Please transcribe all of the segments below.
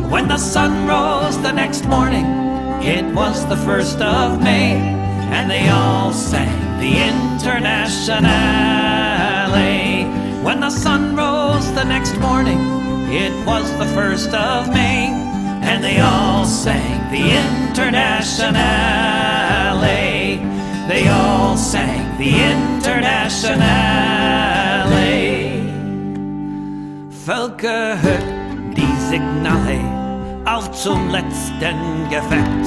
When the sun rose the next morning, it was the 1st of May, and they all sang the Internationale. When the sun rose the next morning, it was the 1st of May, and they all sang the Internationale. They all sang the Internationale. Völker, hört die Signale auf zum letzten Gefecht.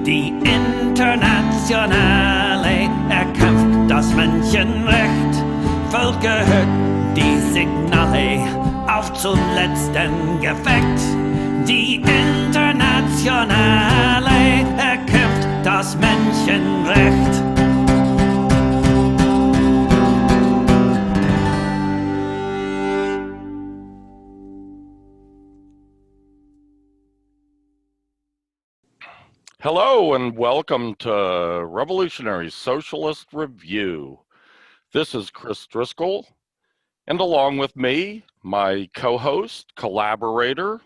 Die Internationale erkämpft das Menschenrecht. Völker, hört die Signale auf zum letzten Gefecht. Die Internationale erkämpft das Menschenrecht. Hello and welcome to Revolutionaries Socialist Review. This is Chris Driscoll, and along with me, my co-host, collaborator,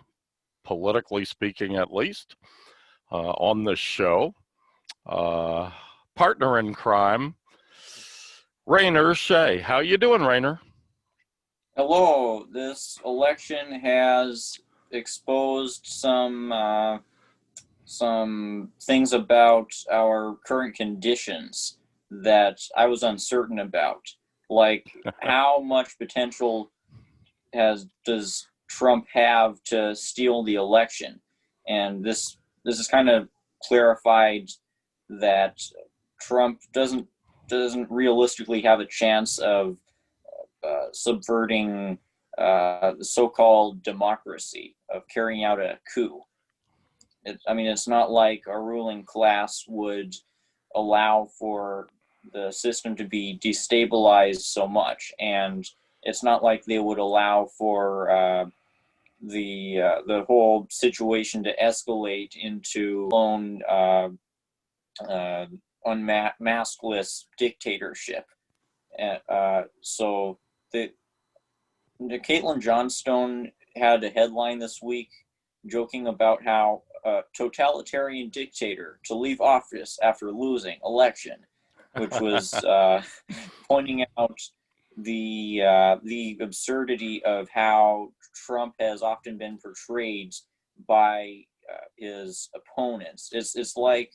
politically speaking at least, on this show, partner in crime, Rainer Shea. How you doing, Rainer? Hello. This election has exposed some things about our current conditions that I was uncertain about, like how much potential does Trump have to steal the election, and this is kind of clarified that Trump doesn't realistically have a chance of subverting the so-called democracy, of carrying out a coup. It's not like a ruling class would allow for the system to be destabilized so much, and it's not like they would allow for the whole situation to escalate into lone maskless dictatorship. So the Caitlin Johnstone had a headline this week joking about how a totalitarian dictator to leave office after losing election, which was pointing out the absurdity of how Trump has often been portrayed by his opponents. It's like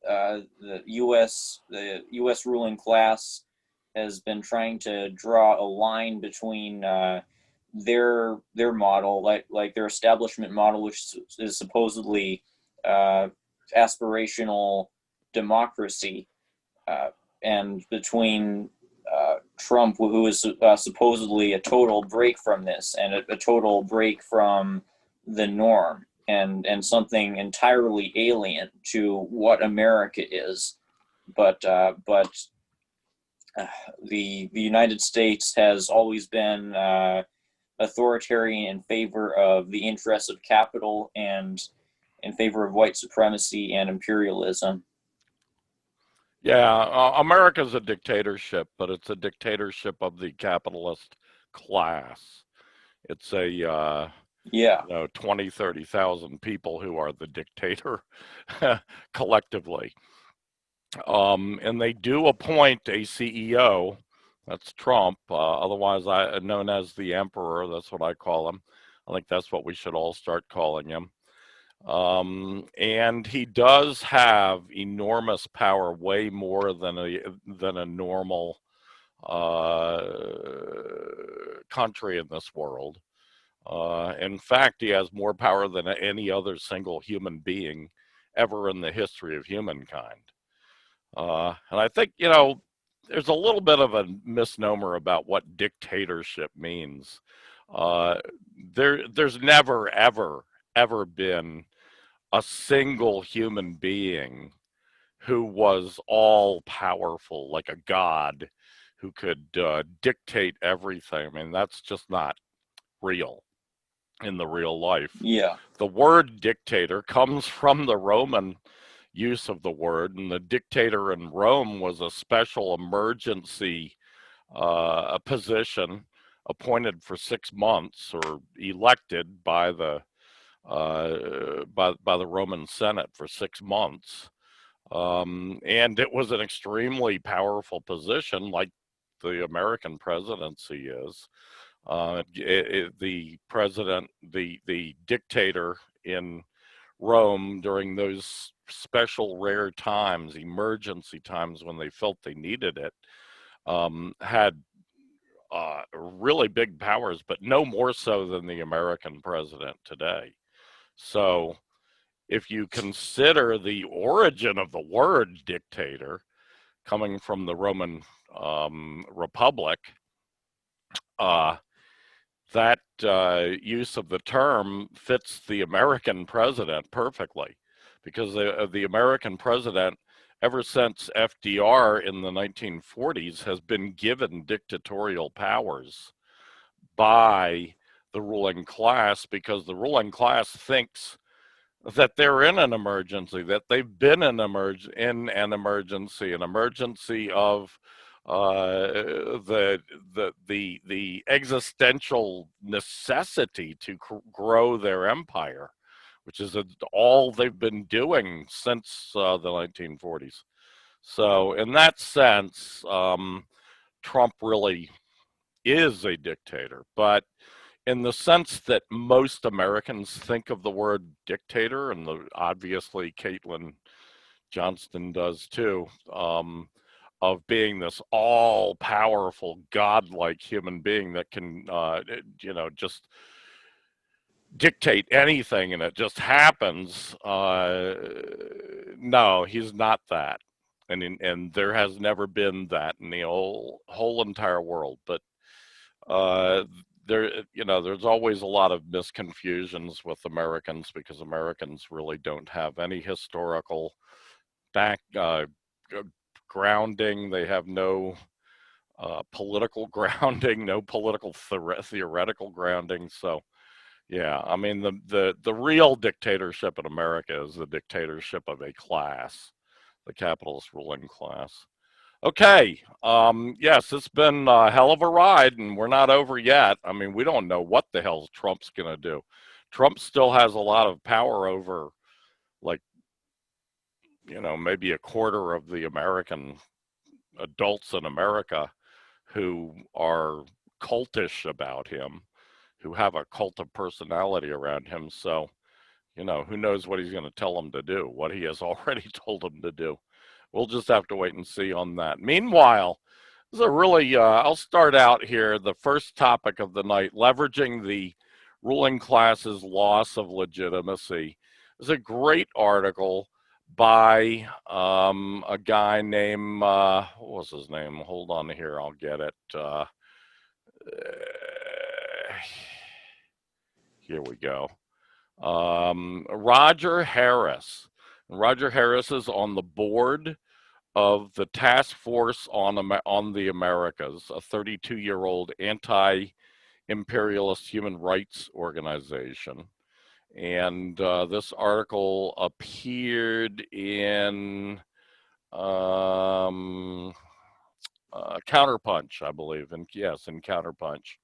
the U.S. ruling class has been trying to draw a line between their model, like their establishment model, which is supposedly aspirational democracy, and between Trump, who is supposedly a total break from this, and a total break from the norm, and something entirely alien to what America is. But the United States has always been authoritarian in favor of the interests of capital and in favor of white supremacy and imperialism. Yeah, America's a dictatorship, but it's a dictatorship of the capitalist class. It's a 20, 30,000 people who are the dictator collectively. And they do appoint a CEO. That's Trump, otherwise known as the Emperor. That's what I call him. I think that's what we should all start calling him. And he does have enormous power, way more than a normal country in this world. In fact, he has more power than any other single human being ever in the history of humankind. And I think, there's a little bit of a misnomer about what dictatorship means. There's never, ever been a single human being who was all powerful, like a god, who could dictate everything. I mean, that's just not real in the real life. Yeah. The word dictator comes from the Roman use of the word, and the dictator in Rome was a special emergency position appointed for 6 months or elected by the by the Roman Senate for 6 months. And it was an extremely powerful position, like the American presidency is. The president, the dictator in Rome during those special rare times, emergency times when they felt they needed it, had really big powers, but no more so than the American president today. So if you consider the origin of the word dictator coming from the Roman Republic, that use of the term fits the American president perfectly, because the American president, ever since FDR in the 1940s, has been given dictatorial powers by the ruling class, because the ruling class thinks that they're in an emergency, that they've been in an emergency of the existential necessity to grow their empire, which is all they've been doing since the 1940s. So in that sense, Trump really is a dictator, but in the sense that most Americans think of the word dictator, and obviously Caitlin Johnston does too, of being this all-powerful, godlike human being that can, just dictate anything and it just happens. No, he's not that, and there has never been that in the whole entire world. But there's always a lot of misconfusions with Americans, because Americans really don't have any historical grounding. They have no political grounding, no political theoretical grounding. So, yeah, I mean, the real dictatorship in America is the dictatorship of a class, the capitalist ruling class. Okay, yes, it's been a hell of a ride, and we're not over yet. I mean, we don't know what the hell Trump's going to do. Trump still has a lot of power over, like, maybe a quarter of the American adults in America who are cultish about him, who have a cult of personality around him. So, who knows what he's going to tell them to do, what he has already told them to do. We'll just have to wait and see on that. Meanwhile, this is a really, I'll start out here. The first topic of the night, leveraging the ruling class's loss of legitimacy, is a great article by a guy named, what was his name? Hold on here, I'll get it. Here we go. Roger Harris. Roger Harris is on the board of the Task Force on the Americas, a 32-year-old anti-imperialist human rights organization. And this article appeared in Counterpunch, I believe. And yes, in Counterpunch,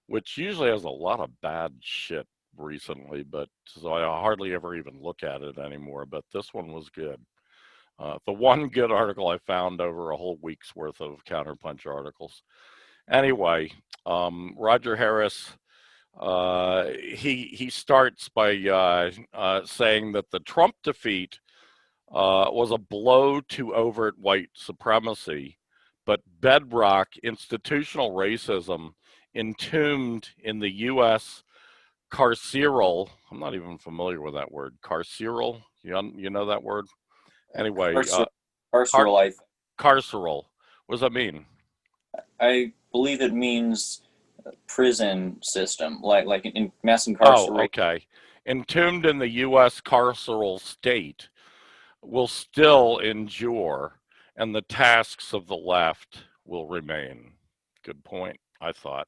which usually has a lot of bad shit recently, but so I hardly ever even look at it anymore. But this one was good. The one good article I found over a whole week's worth of Counterpunch articles. Anyway, Roger Harris, he starts by saying that the Trump defeat was a blow to overt white supremacy, but bedrock institutional racism entombed in the U.S. carceral. I'm not even familiar with that word. Carceral. You know that word? Anyway, carceral. Carceral. What does that mean? I believe it means prison system, like in mass incarceration. Oh, okay. Entombed in the U.S. carceral state will still endure, and the tasks of the left will remain. Good point, I thought.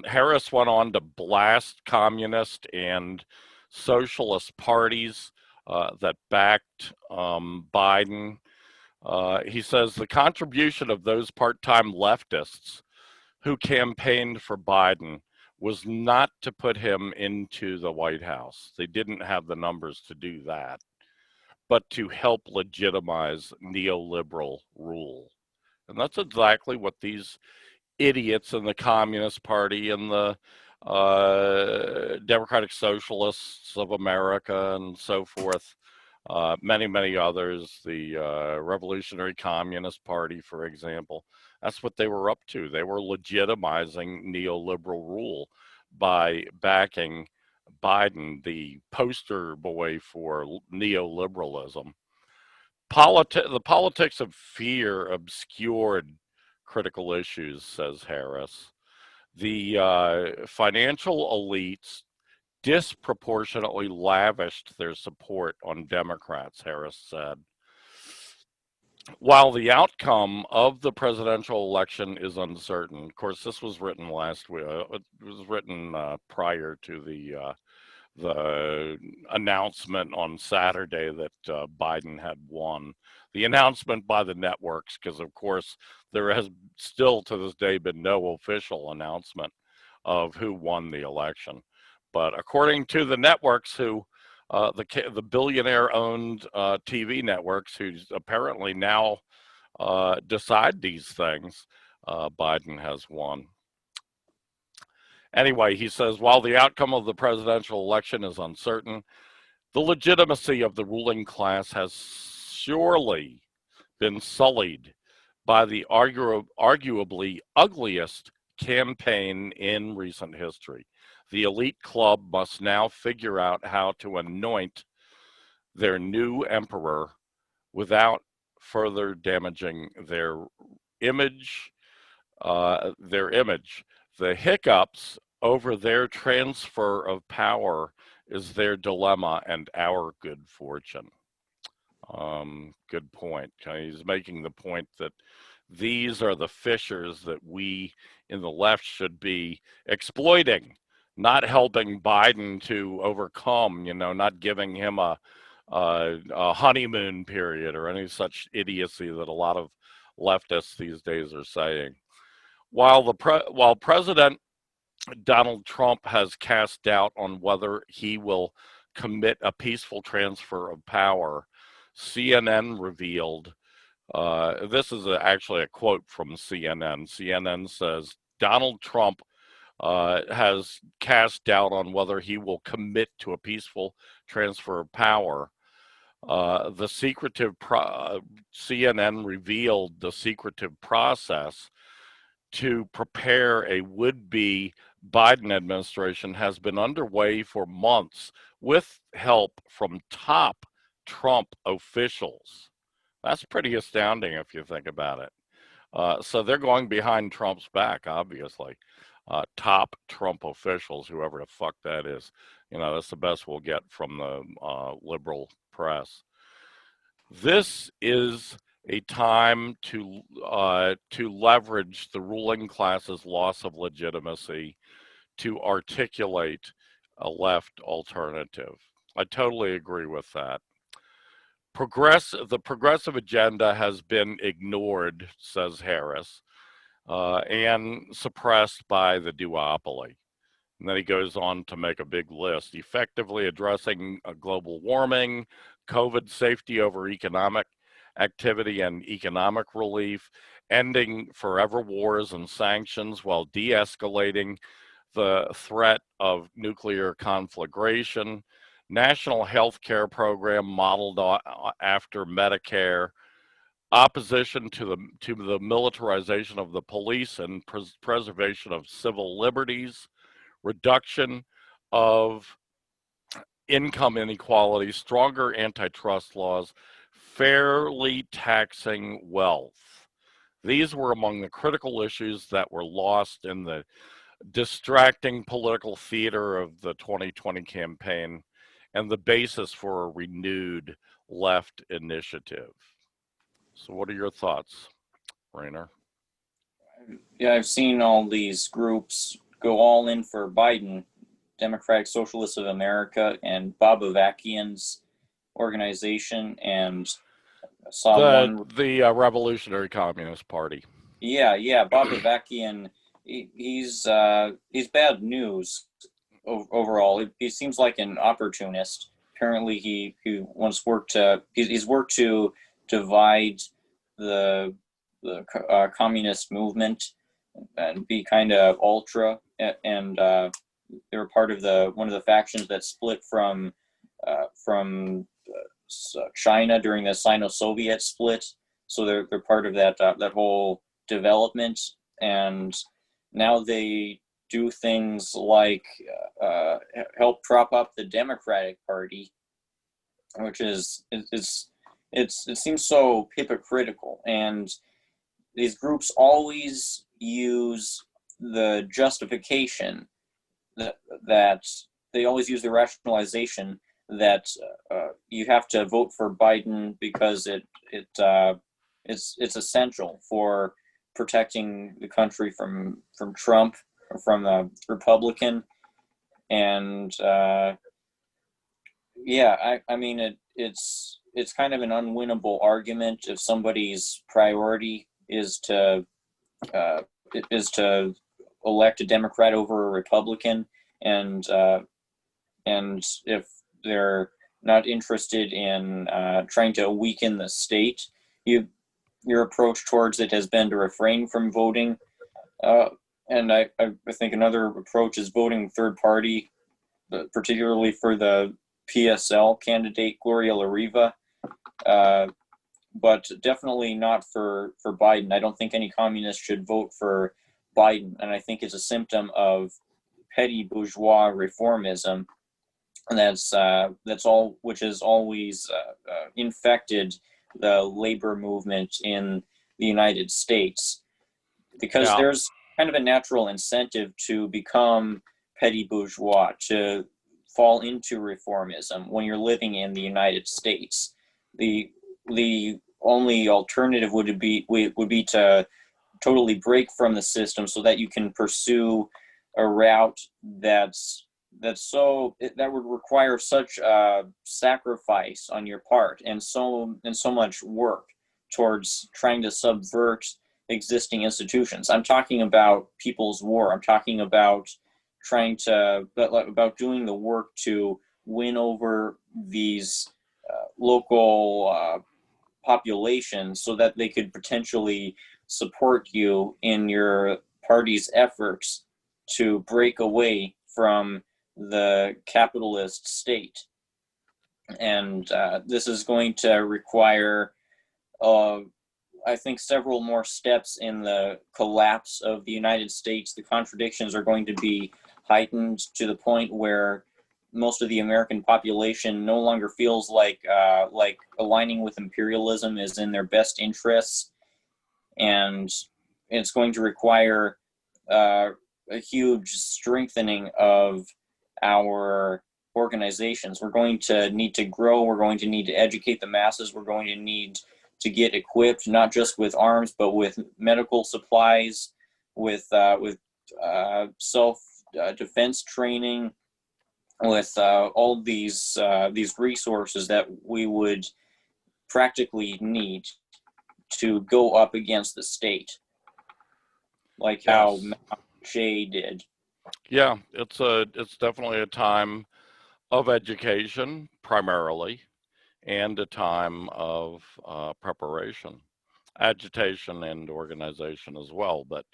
Harris went on to blast communist and socialist parties that backed Biden. He says the contribution of those part-time leftists who campaigned for Biden was not to put him into the White House. They didn't have the numbers to do that, but to help legitimize neoliberal rule. And that's exactly what these idiots in the Communist Party and the Democratic Socialists of America and so forth, many, many others, the Revolutionary Communist Party, for example, that's what they were up to. They were legitimizing neoliberal rule by backing Biden, the poster boy for neoliberalism. The politics of fear obscured critical issues, says Harris. The financial elites disproportionately lavished their support on Democrats, Harris said. While the outcome of the presidential election is uncertain, of course, this was written last week. It was written prior to the announcement on Saturday that Biden had won. The announcement by the networks, because of course there has still to this day been no official announcement of who won the election. But according to the networks, the billionaire-owned TV networks, who apparently now decide these things, Biden has won. Anyway, he says, while the outcome of the presidential election is uncertain, the legitimacy of the ruling class has surely been sullied by the arguably ugliest campaign in recent history. The elite club must now figure out how to anoint their new emperor without further damaging their image. The hiccups over their transfer of power is their dilemma and our good fortune. Good point. He's making the point that these are the fissures that we in the left should be exploiting, not helping Biden to overcome, not giving him a honeymoon period or any such idiocy that a lot of leftists these days are saying. While President Donald Trump has cast doubt on whether he will commit a peaceful transfer of power, CNN revealed, this is actually a quote from CNN. CNN says, Donald Trump has cast doubt on whether he will commit to a peaceful transfer of power. CNN revealed the secretive process to prepare a would-be Biden administration has been underway for months with help from top Trump officials. That's pretty astounding if you think about it. So they're going behind Trump's back, obviously. Top Trump officials, whoever the fuck that is. That's the best we'll get from the liberal press. This is a time to leverage the ruling class's loss of legitimacy to articulate a left alternative. I totally agree with that. The progressive agenda has been ignored, says Harris, and suppressed by the duopoly. And then he goes on to make a big list, effectively addressing global warming, COVID safety over economic activity and economic relief, ending forever wars and sanctions while de-escalating the threat of nuclear conflagration, national health care program modeled after Medicare, opposition to the militarization of the police and preservation of civil liberties, reduction of income inequality, stronger antitrust laws, fairly taxing wealth. These were among the critical issues that were lost in the distracting political theater of the 2020 campaign and the basis for a renewed left initiative. So what are your thoughts, Rainer? Yeah, I've seen all these groups go all in for Biden, Democratic Socialist of America and Bob Avakian's organization, and saw the Revolutionary Communist Party. Yeah, Bob Avakian he's bad news overall. He seems like an opportunist. Apparently, he once worked to he's worked to divide the communist movement and be kind of ultra, and they were part of one of the factions that split from China during the Sino-Soviet split. So they're part of that whole development, and now they do things like help prop up the Democratic Party, which it seems so hypocritical. And these groups always use the justification that they always use the rationalization that you have to vote for Biden because it's essential for protecting the country from Trump, or from the Republican. And yeah, I mean, it's kind of an unwinnable argument if somebody's priority is to elect a Democrat over a Republican, and if they're not interested in trying to weaken the state, your approach towards it has been to refrain from voting. And I think another approach is voting third party, particularly for the PSL candidate Gloria La Riva, but definitely not for Biden. I don't think any communist should vote for Biden, and I think it's a symptom of petty bourgeois reformism, and that's all, which has always infected the labor movement in the United States, because there's kind of a natural incentive to become petty bourgeois, to fall into reformism when you're living in the United States. The only alternative would be to totally break from the system so that you can pursue a route that would require such sacrifice on your part and so much work towards trying to subvert existing institutions. I'm talking about People's War. I'm talking about about doing the work to win over these local populations so that they could potentially support you in your party's efforts to break away from the capitalist state. And this is going to require, I think, several more steps in the collapse of the United States. The contradictions are going to be heightened to the point where most of the American population no longer feels like aligning with imperialism is in their best interests, and it's going to require a huge strengthening of our organizations. We're going to need to grow. We're going to need to educate the masses. We're going to need to get equipped, not just with arms, but with medical supplies, with self-defense training, with all these resources that we would practically need to go up against the state, like how Jay did. Yeah, it's definitely a time of education primarily, and a time of preparation, agitation, and organization as well. But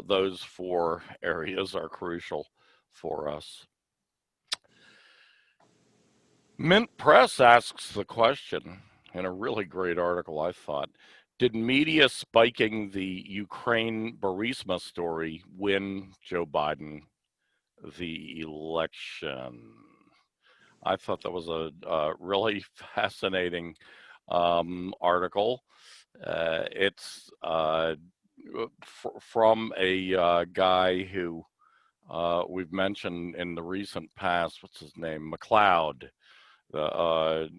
those four areas are crucial for us. Mint Press asks the question in a really great article, I thought: did media spiking the Ukraine-Burisma story win Joe Biden the election? I thought that was a really fascinating article. It's from a guy who we've mentioned in the recent past. What's his name? McLeod.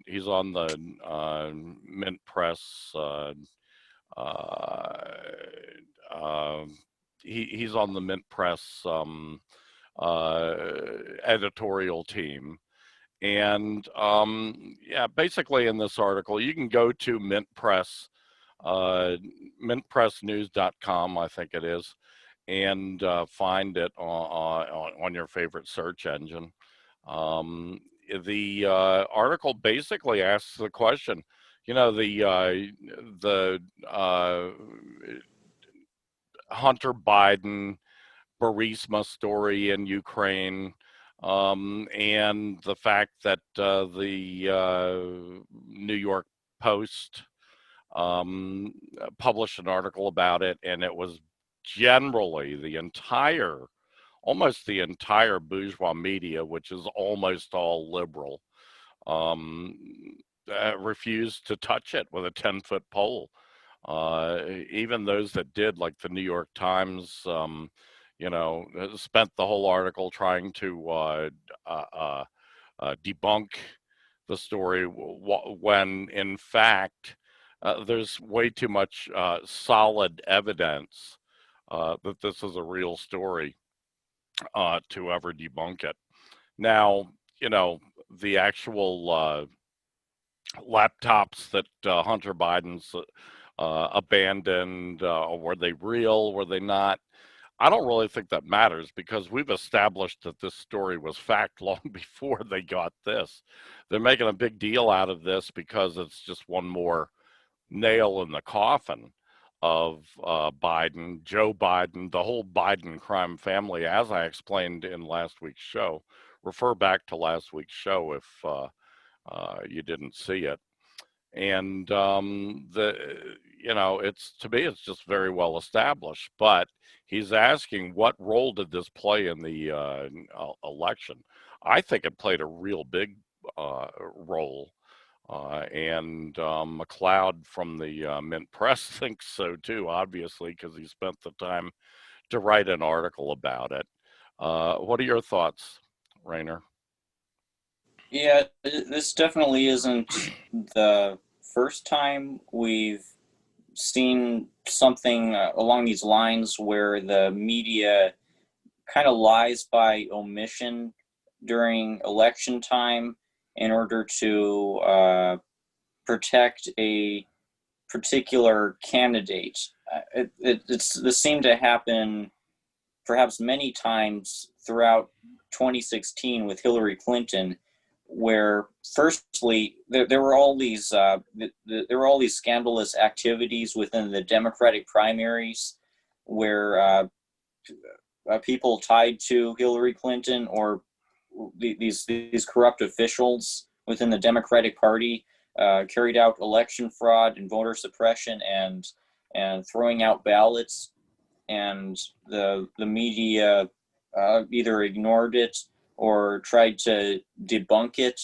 He's on the Mint Press. He's on the Mint Press editorial team. And yeah, basically in this article, you can go to Mint Press, mintpressnews.com, I think it is, and find it on your favorite search engine. The article basically asks the question, you know, the Hunter Biden Burisma story in Ukraine, and the fact that the New York Post published an article about it, and it was generally almost the entire bourgeois media, which is almost all liberal, um, refused to touch it with a 10-foot pole. Even those that did, like the New York Times, spent the whole article trying to debunk the story when, in fact, there's way too much solid evidence that this is a real story to ever debunk it. Now, the actual laptops that Hunter Biden's abandoned, were they real? Were they not? I don't really think that matters, because we've established that this story was fact long before they got this. They're making a big deal out of this because it's just one more nail in the coffin of Biden, Joe Biden, the whole Biden crime family, as I explained in last week's show. Refer back to last week's show if you didn't see it. And it's, to me, it's just very well established. But he's asking, what role did this play in the election? I think it played a real big role. And McLeod from the Mint Press thinks so too, obviously, because he spent the time to write an article about it. What are your thoughts, Rainer? Yeah, this definitely isn't the first time we've seen something along these lines where the media kind of lies by omission during election time in order to protect a particular candidate. This seemed to happen perhaps many times throughout 2016 with Hillary Clinton, where firstly there were all these scandalous activities within the Democratic primaries, where people tied to Hillary Clinton or these corrupt officials within the Democratic Party carried out election fraud and voter suppression and throwing out ballots, and the media either ignored it or tried to debunk it.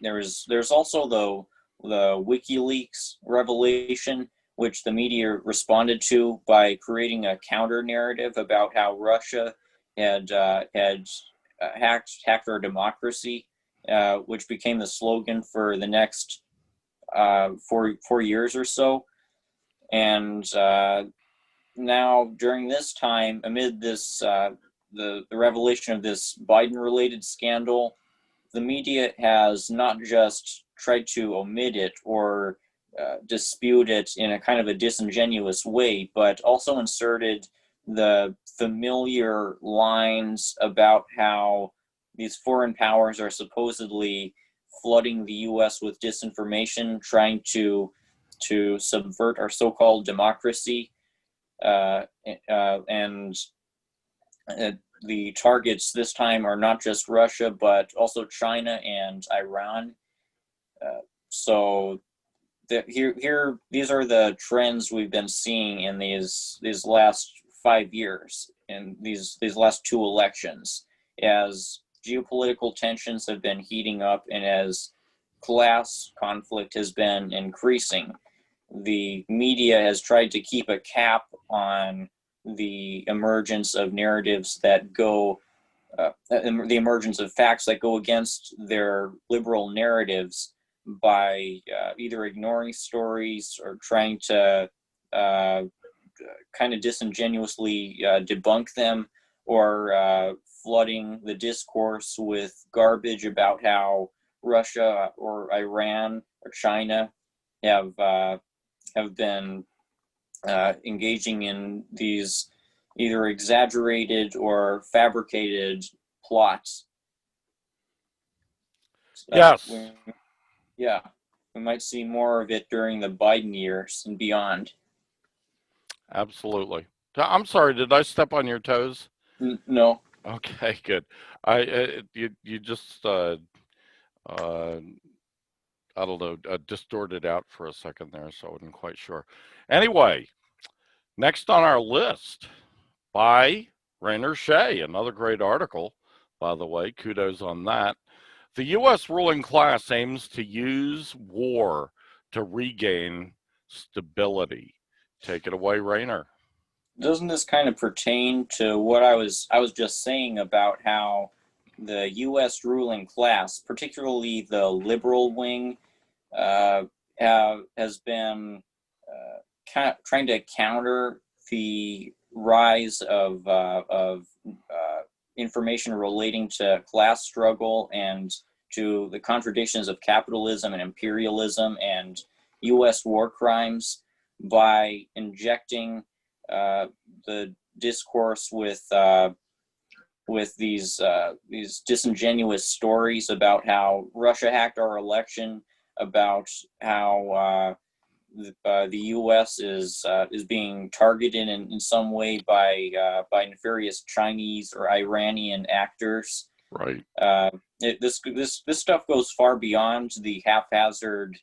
There's also the WikiLeaks revelation, which the media responded to by creating a counter narrative about how Russia had hacked our democracy, which became the slogan for the next 4 years or so. And now, during this time, amid this the revelation of this Biden-related scandal, the media has not just tried to omit it or dispute it in a kind of a disingenuous way, but also inserted the familiar lines about how these foreign powers are supposedly flooding the U.S. with disinformation, trying to subvert our so-called democracy. And the targets this time are not just Russia, but also China and Iran. So here, these are the trends we've been seeing in these last 5 years, in these last two elections, as geopolitical tensions have been heating up and as class conflict has been increasing. The media has tried to keep a cap on the emergence of narratives that go, the emergence of facts that go against their liberal narratives by either ignoring stories or trying to kind of disingenuously debunk them, or flooding the discourse with garbage about how Russia or Iran or China have been engaging in these either exaggerated or fabricated plots. Yes. We might see more of it during the Biden years and beyond. Absolutely. I'm sorry, did I step on your toes? No. Okay, good. You just I don't know, distorted out for a second there, so I wasn't quite sure. Anyway, next on our list by Rainer Shea, another great article, by the way, kudos on that. The U.S. ruling class aims to use war to regain stability. Take it away, Rainer. Doesn't this kind of pertain to what I was just saying about how the U.S. ruling class, particularly the liberal wing, has been trying to counter the rise of information relating to class struggle and to the contradictions of capitalism and imperialism and U.S. war crimes by injecting the discourse with these disingenuous stories about how Russia hacked our election, about how the U.S. is being targeted in some way by nefarious Chinese or Iranian actors. Right. This stuff goes far beyond the haphazard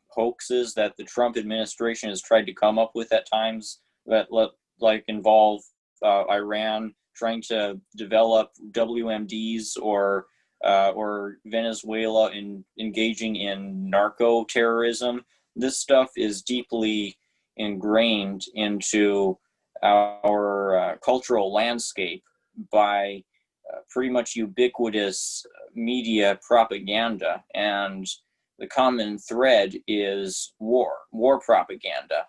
hoaxes that the Trump administration has tried to come up with at times that involve Iran trying to develop WMDs or Venezuela engaging in narco terrorism. This stuff is deeply ingrained into our cultural landscape by pretty much ubiquitous media propaganda, and the common thread is war propaganda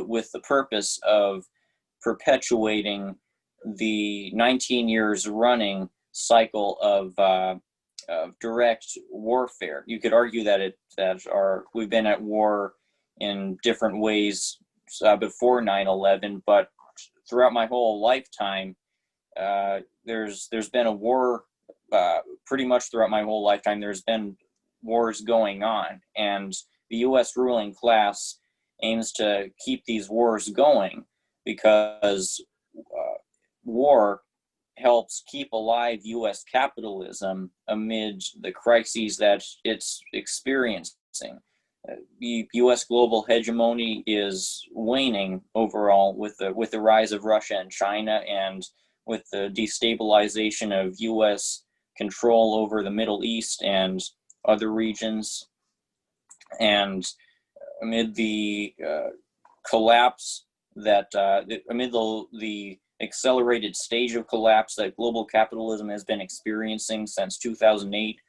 with the purpose of perpetuating the 19 years running cycle of direct warfare. You could argue that we've been at war in different ways before 9/11, but throughout my whole lifetime, there's been a war. Pretty much throughout my whole lifetime, there's been wars going on, and the U.S. ruling class aims to keep these wars going because war helps keep alive U.S. capitalism amid the crises that it's experiencing. U.S. global hegemony is waning overall with the rise of Russia and China, and with the destabilization of U.S. control over the Middle East and other regions, and amid the collapse that amid the accelerated stage of collapse that global capitalism has been experiencing since 2008,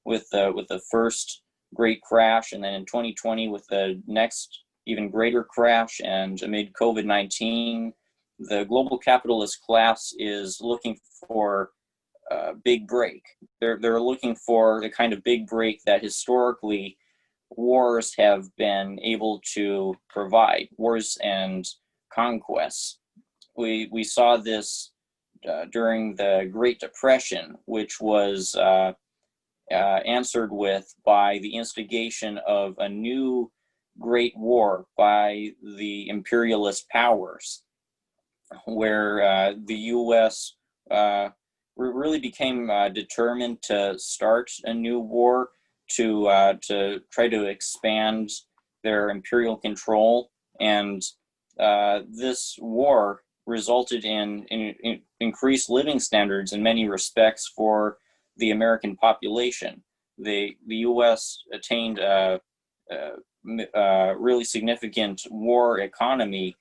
with the first great crash, and then in 2020 with the next even greater crash, and amid COVID-19, the global capitalist class is looking for a big break. They're looking for the kind of big break that historically wars have been able to provide, wars and conquests. We saw this during the Great Depression, which was answered with by the instigation of a new great war by the imperialist powers, where the U.S. Really became determined to start a new war to try to expand their imperial control, and this war resulted in increased living standards in many respects for the American population. The U.S. attained a really significant war economy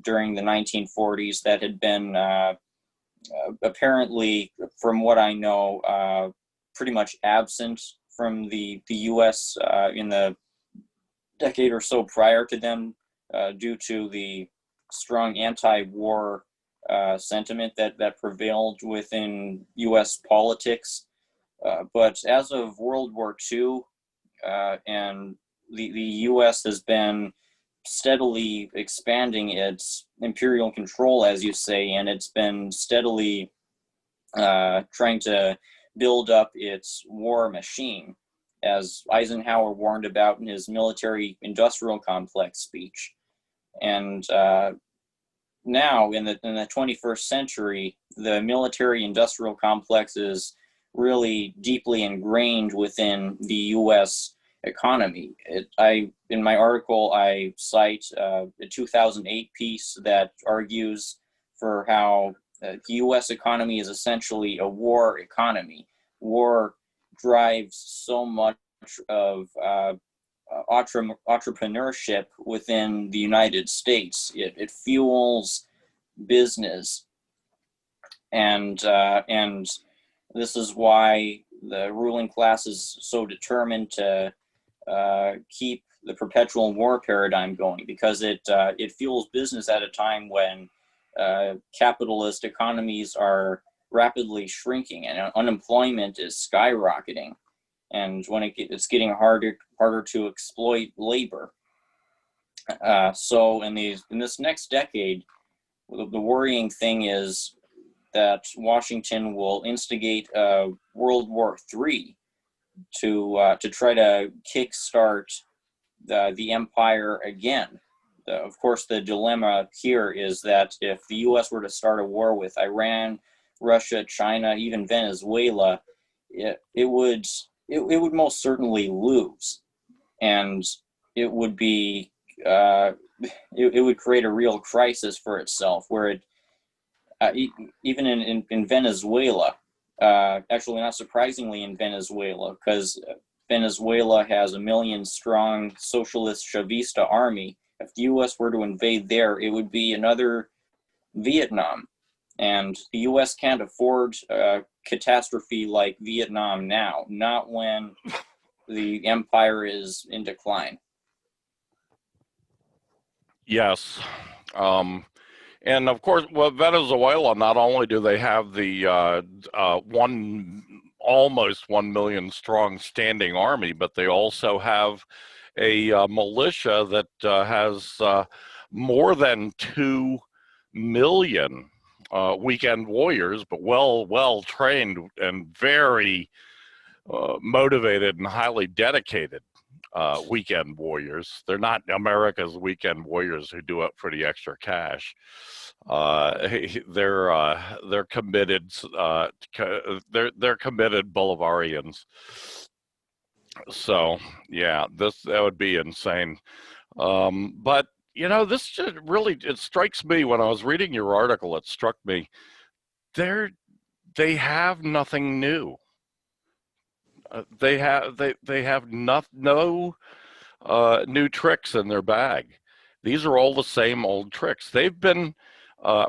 during the 1940s that had been apparently, from what I know, pretty much absent from the U.S. In the decade or so prior to them, due to the strong anti-war sentiment that prevailed within U.S. politics. But as of World War II, and the U.S. has been steadily expanding its imperial control, as you say, and it's been steadily trying to build up its war machine, as Eisenhower warned about in his military-industrial complex speech. And now, in the 21st century, the military-industrial complex is really deeply ingrained within the U.S. economy. In my article, I cite a 2008 piece that argues for how the U.S. economy is essentially a war economy. War drives so much of entrepreneurship within the United States. It fuels business, and this is why the ruling class is so determined to keep the perpetual war paradigm going, because it fuels business at a time when capitalist economies are rapidly shrinking and unemployment is skyrocketing, and when it's getting harder to exploit labor. So in this next decade, the worrying thing is that Washington will instigate World War III to try to kickstart the empire again. Of course, the dilemma here is that if the U.S. were to start a war with Iran, Russia, China, even Venezuela, it would most certainly lose, and it would be it would create a real crisis for itself, where it even in Venezuela, actually not surprisingly in Venezuela, because Venezuela has a 1 million strong socialist Chavista army. If the U.S. were to invade there, it would be another Vietnam. And the U.S. can't afford a catastrophe like Vietnam now, not when the empire is in decline. Yes. And of course, well, Venezuela, not only do they have the almost 1 million strong standing army, but they also have a militia that has more than 2 million weekend warriors, but well trained and very motivated and highly dedicated weekend warriors. They're not America's weekend warriors who do it for the extra cash. They're committed. They're committed Bolivarians. So yeah, that would be insane. But you know, this just really, it strikes me when I was reading your article. It struck me they have nothing new. They have no new tricks in their bag. These are all the same old tricks. They've been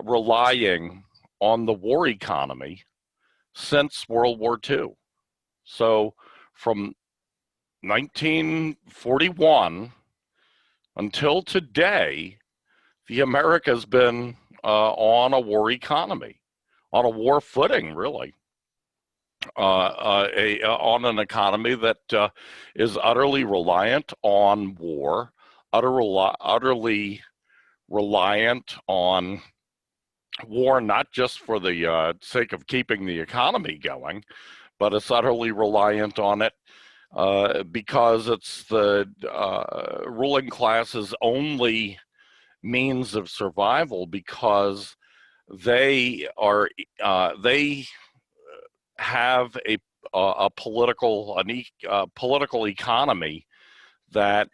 relying on the war economy since World War II. So from 1941 until today, the America's been on a war economy, on a war footing, really. On an economy that is utterly reliant on war, utterly reliant on war, not just for the sake of keeping the economy going, but it's utterly reliant on it because it's the ruling class's only means of survival, because they have a political economy that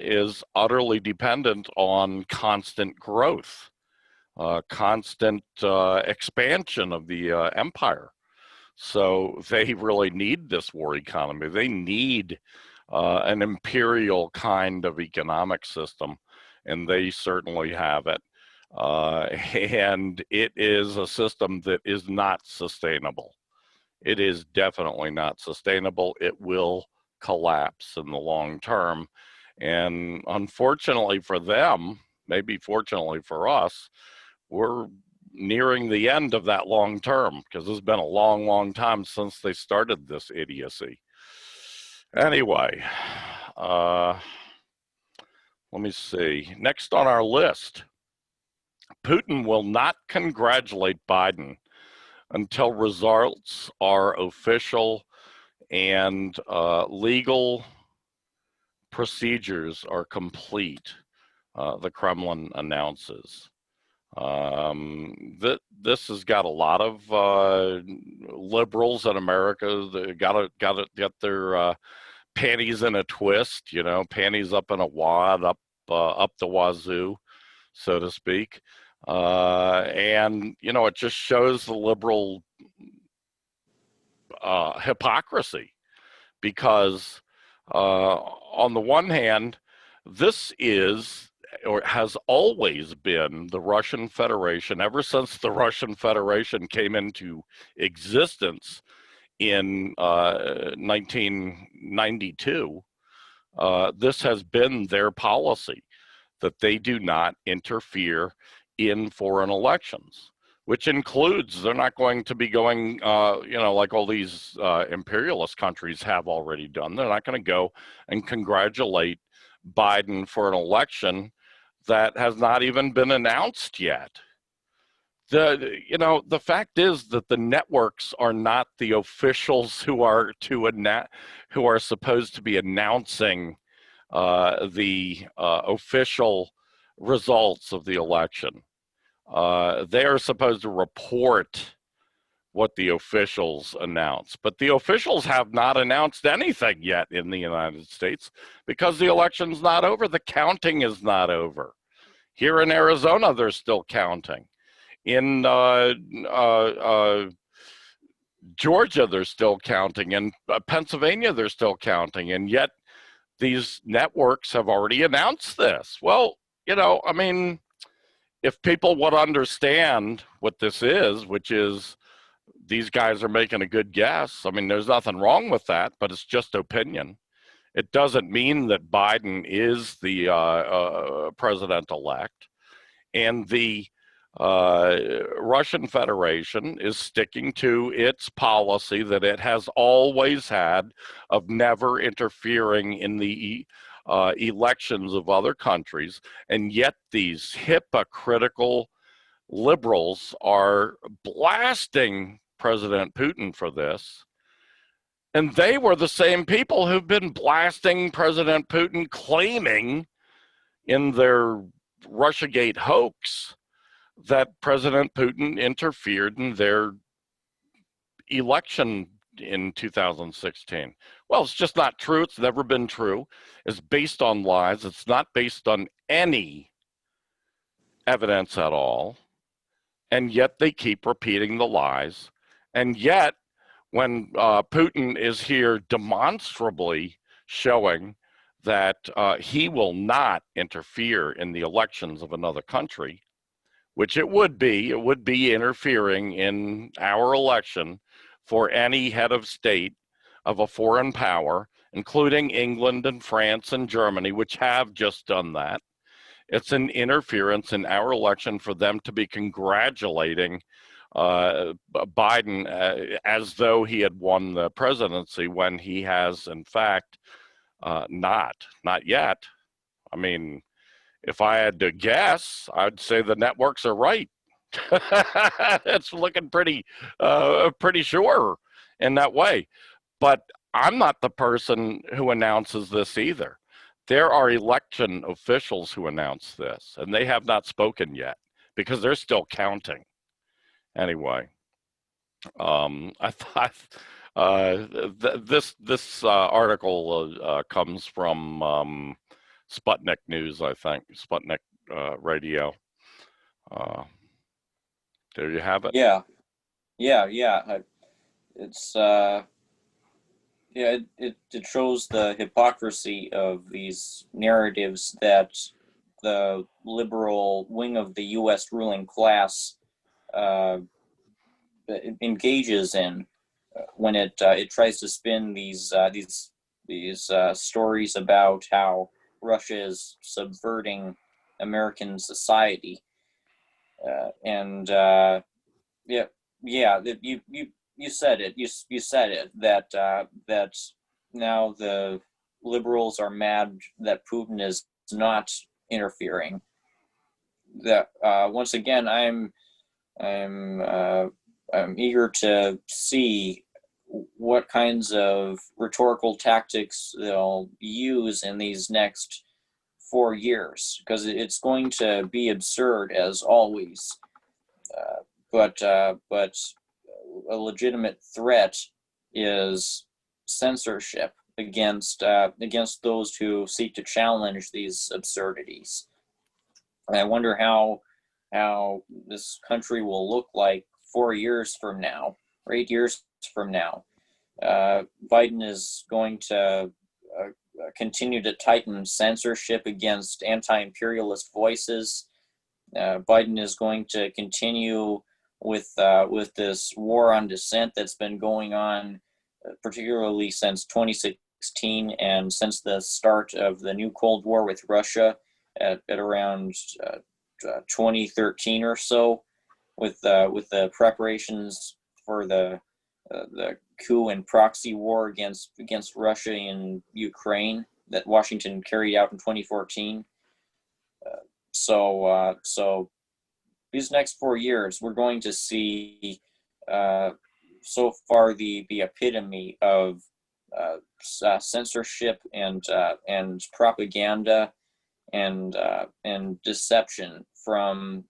is utterly dependent on constant growth, constant expansion of the empire. So they really need this war economy. They need an imperial kind of economic system, and they certainly have it. And it is a system that is not sustainable. It is definitely not sustainable. It will collapse in the long term. And unfortunately for them, maybe fortunately for us, we're nearing the end of that long term, because it's been a long time since they started this idiocy. Anyway, let me see. Next on our list, Putin will not congratulate Biden until results are official and legal procedures are complete, the Kremlin announces. This has got a lot of liberals in America that gotta get their panties in a twist, you know, panties up in a wad, up the wazoo, so to speak. And you know, it just shows the liberal hypocrisy, because on the one hand, this is or has always been the Russian Federation ever since the Russian Federation came into existence in 1992. This has been their policy, that they do not interfere in foreign elections, which includes they're not going to be going, you know, like all these imperialist countries have already done. They're not going to go and congratulate Biden for an election that has not even been announced yet. You know, the fact is that the networks are not the officials who are supposed to be announcing the official results of the election. They are supposed to report what the officials announce, but the officials have not announced anything yet in the United States because the election's not over. The counting is not over. Here in Arizona, they're still counting. In Georgia, they're still counting. In Pennsylvania, they're still counting. And yet these networks have already announced this. Well, you know, I mean, if people would understand what this is, which is these guys are making a good guess, I mean, there's nothing wrong with that, but it's just opinion. It doesn't mean that Biden is the president-elect. And the Russian Federation is sticking to its policy that it has always had of never interfering in the elections of other countries, and yet these hypocritical liberals are blasting President Putin for this. And they were the same people who've been blasting President Putin, claiming in their Russiagate hoax that President Putin interfered in their election in 2016. Well, it's just not true. It's never been true. It's based on lies. It's not based on any evidence at all. And yet they keep repeating the lies. And yet, when Putin is here demonstrably showing that he will not interfere in the elections of another country, which it would be interfering in our election for any head of state of a foreign power, including England and France and Germany, which have just done that. It's an interference in our election for them to be congratulating Biden as though he had won the presidency, when he has, in fact, not yet. I mean, if I had to guess, I'd say the networks are right. It's looking pretty sure in that way. But I'm not the person who announces this either. There are election officials who announce this, and they have not spoken yet because they're still counting. Anyway, I thought this article comes from Sputnik News, I think, Sputnik Radio. There you have it. Yeah. It's it shows the hypocrisy of these narratives that the liberal wing of the U.S. ruling class engages in when it tries to spin these stories about how Russia is subverting American society, you said it. You said it, that now the liberals are mad that Putin is not interfering. That once again, I'm eager to see what kinds of rhetorical tactics they'll use in these next 4 years, because it's going to be absurd as always. But a legitimate threat is censorship against those who seek to challenge these absurdities. And I wonder how this country will look like 4 years from now, or 8 years from now. Biden is going to continue to tighten censorship against anti-imperialist voices. Biden is going to continue with this war on dissent that's been going on, particularly since 2016 and since the start of the new Cold War with Russia at around 2013 or so, with the preparations for the coup and proxy war against Russia in Ukraine that Washington carried out in 2014. So these next 4 years, we're going to see so far the epitome of censorship and propaganda and deception from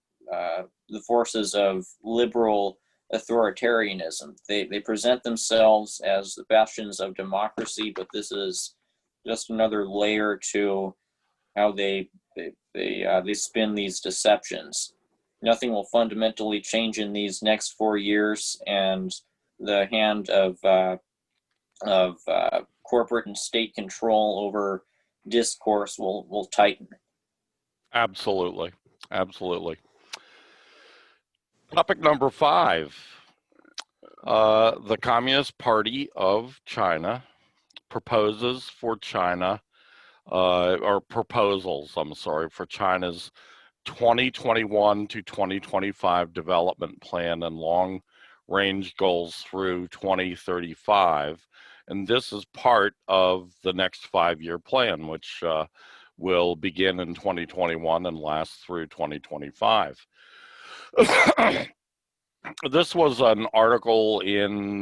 the forces of liberal authoritarianism. They present themselves as the bastions of democracy, but this is just another layer to how they spin these deceptions. Nothing will fundamentally change in these next 4 years, and the hand of corporate and state control over discourse will tighten. Absolutely. Absolutely. Topic number 5. The Communist Party of China proposes for China, or proposals, I'm sorry, for China's 2021 to 2025 development plan and long-range goals through 2035. And this is part of the next 5-year plan, which will begin in 2021 and last through 2025. This was an article in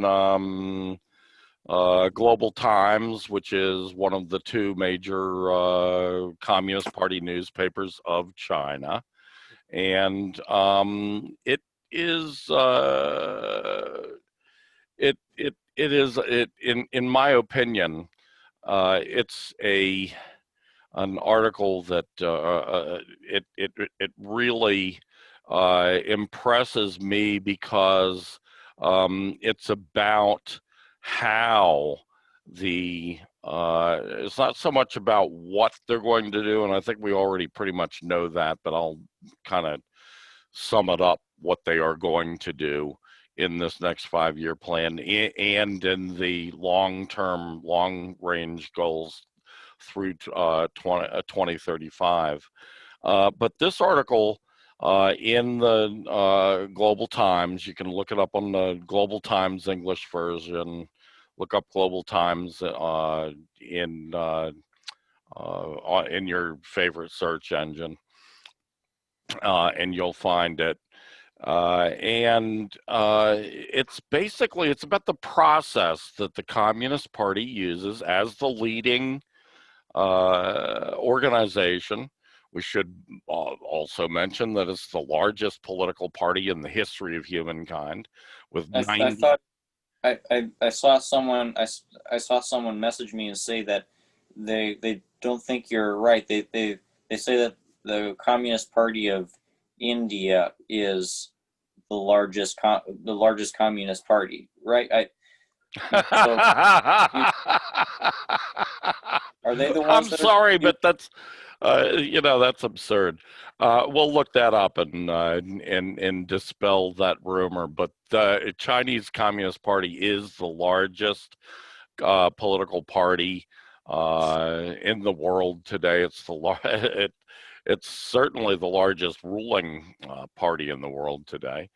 Global Times, which is one of the 2 major Communist Party newspapers of China, and it is in my opinion, it's an article that it really impresses me, because it's about how it's not so much about what they're going to do, and I think we already pretty much know that, but I'll kind of sum it up what they are going to do in this next 5-year plan and in the long-term, long-range goals through 2035. But this article in the Global Times, you can look it up on the Global Times English version. Look up Global Times in your favorite search engine, and you'll find it. It's basically, it's about the process that the Communist Party uses as the leading organization. We should also mention that it's the largest political party in the history of humankind, with I saw someone message me and say that they don't think you're right. They say that the Communist Party of India is the largest communist party, right? Are they the ones? I'm sorry, but that's that's absurd. We'll look that up and dispel that rumor. But the Chinese Communist Party is the largest political party in the world today. It's certainly the largest ruling party in the world today.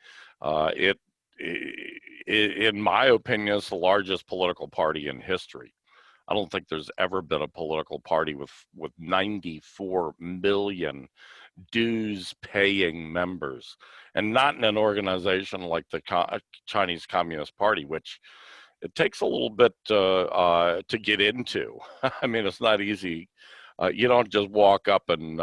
In my opinion, it's the largest political party in history. I don't think there's ever been a political party with 94 million dues-paying members, and not in an organization like the Chinese Communist Party, which it takes a little bit to get into. I mean, it's not easy. You don't just walk up and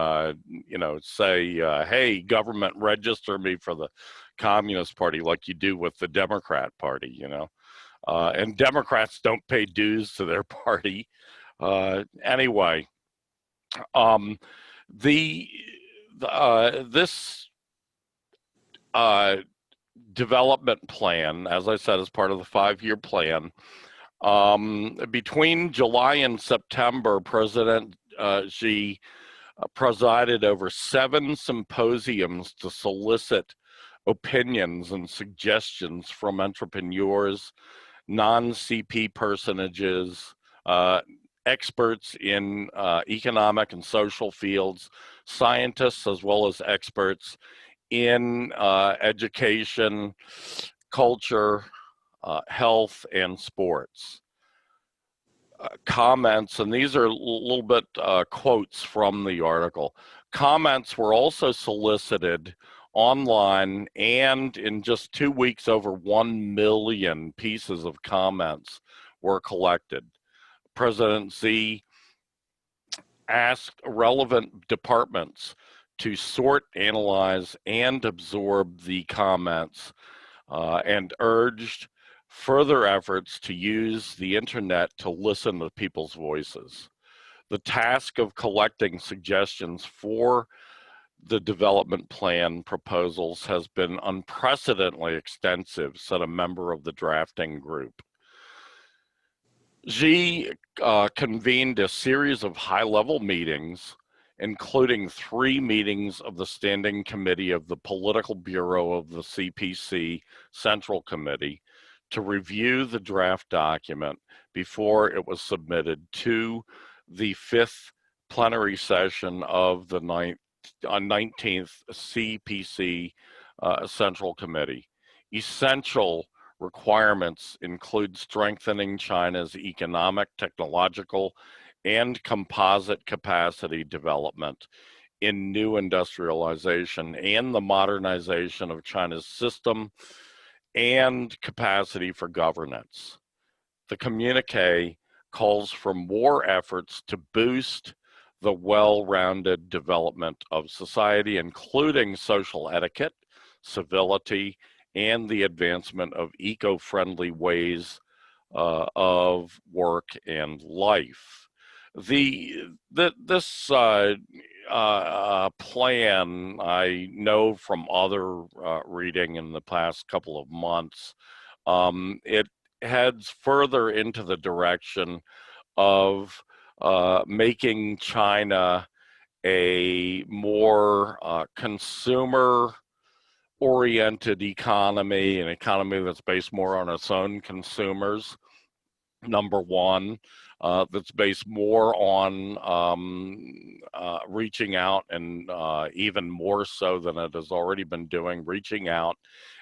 say, "Hey, government, register me for the Communist Party," like you do with the Democrat Party. And Democrats don't pay dues to their party. Anyway, this development plan, as I said, is part of the 5-year plan. Between July and September, President Xi presided over 7 symposiums to solicit opinions and suggestions from entrepreneurs, non-CP personages, experts in economic and social fields, scientists, as well as experts in education, culture, health, and sports. Comments, and these are a little bit quotes from the article. Comments were also solicited online, and in just 2 weeks, over 1 million pieces of comments were collected. President Xi asked relevant departments to sort, analyze, and absorb the comments, and urged further efforts to use the internet to listen to people's voices. The task of collecting suggestions for the development plan proposals has been unprecedentedly extensive, said a member of the drafting group. Xi convened a series of high-level meetings, including 3 meetings of the Standing Committee of the Political Bureau of the CPC Central Committee, to review the draft document before it was submitted to the 5th plenary session of the 19th CPC Central Committee. Essential requirements include strengthening China's economic, technological, and composite capacity development in new industrialization, and the modernization of China's system and capacity for governance. The communique calls for more efforts to boost the well-rounded development of society, including social etiquette, civility, and the advancement of eco-friendly ways of work and life. This plan, I know from other reading in the past couple of months, it heads further into the direction of making China a more consumer-oriented economy, an economy that's based more on its own consumers, number one. That's based more on reaching out, and even more so than it has already been doing, reaching out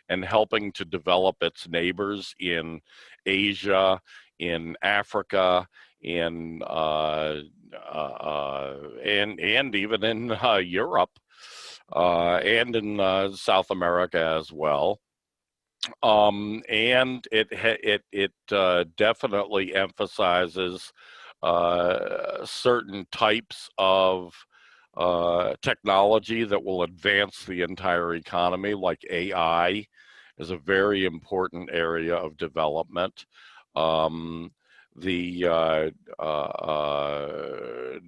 and helping to develop its neighbors in Asia, in Africa, and even in Europe, and in South America as well. And it definitely emphasizes certain types of technology that will advance the entire economy, like AI is a very important area of development. The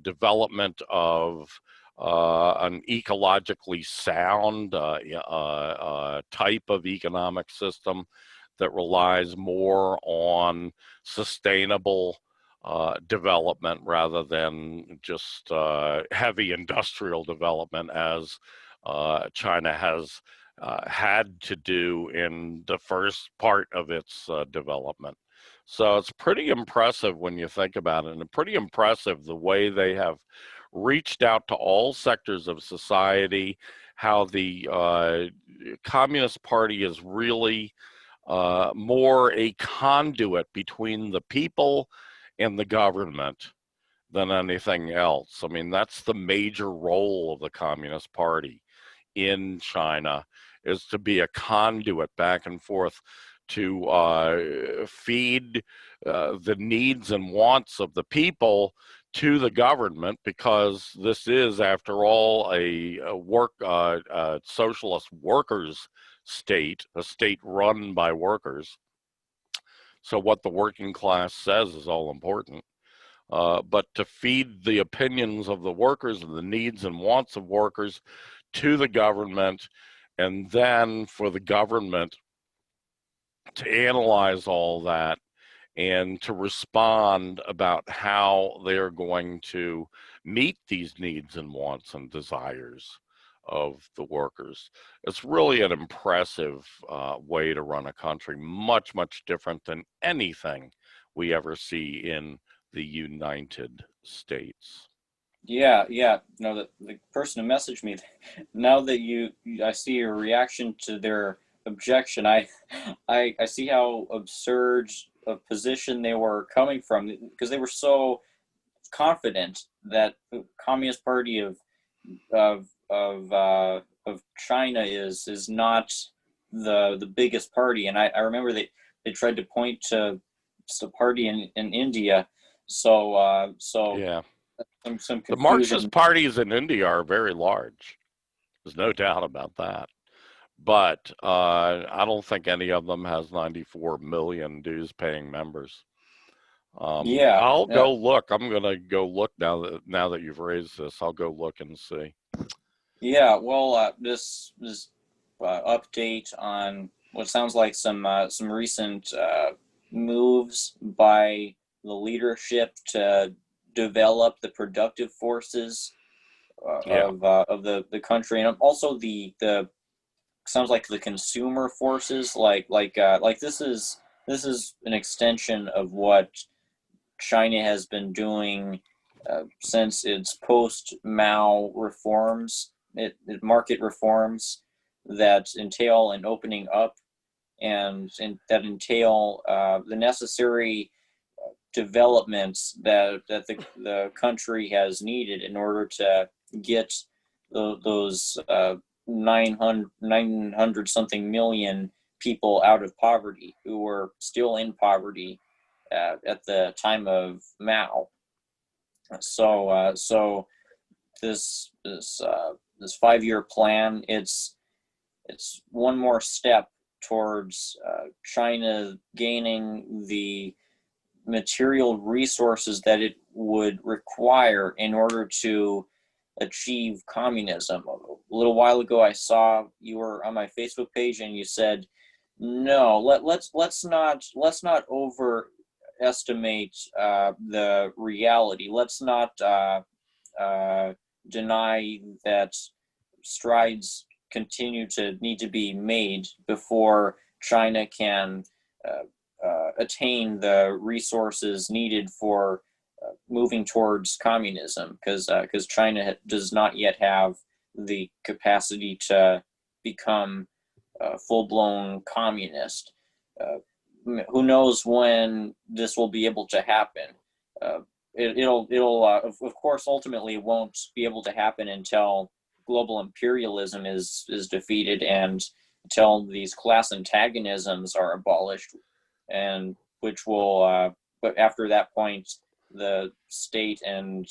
development of an ecologically sound type of economic system that relies more on sustainable development rather than just heavy industrial development, as China has had to do in the first part of its development. So it's pretty impressive when you think about it, and pretty impressive the way they have reached out to all sectors of society, how the Communist Party is really more a conduit between the people in the government than anything else. I mean, that's the major role of the Communist Party in China, is to be a conduit back and forth to feed the needs and wants of the people to the government, because this is, after all, a socialist workers' state, a state run by workers. So what the working class says is all important. But to feed the opinions of the workers and the needs and wants of workers to the government, and then for the government to analyze all that and to respond about how they're going to meet these needs and wants and desires of the workers. It's really an impressive way to run a country, much, much different than anything we ever see in the United States. Yeah. No, the person who messaged me, now that I see your reaction to their objection, I see how absurd a position they were coming from, because they were so confident that the Communist Party of China is not the biggest party. And I remember they tried to point to the party in India. So yeah, some the Marxist parties in India are very large. There's no doubt about that. But I don't think any of them has 94 million dues-paying members. I'll go look. I'm going to go look now that you've raised this. I'll go look and see. Yeah, well, this update on what sounds like some recent moves by the leadership to develop the productive forces of the country, and also the sounds like the consumer forces, like this is an extension of what China has been doing since its post-Mao reforms, market reforms that entail an opening up, and that entail the necessary developments that the country has needed in order to get those 900 something million people out of poverty, who were still in poverty at the time of Mao. So this 5-year plan, it's one more step towards China gaining the material resources that it would require in order to achieve communism. A little while ago, I saw you were on my Facebook page, and you said, "No, let's not overestimate the reality. Let's not deny that strides need to be made before China can attain the resources needed for moving towards communism, because China does not yet have the capacity to become full-blown communist. Who knows when this will be able to happen? It'll of course, ultimately, it won't be able to happen until global imperialism is defeated, and until these class antagonisms are abolished, and which will but after that point, the state and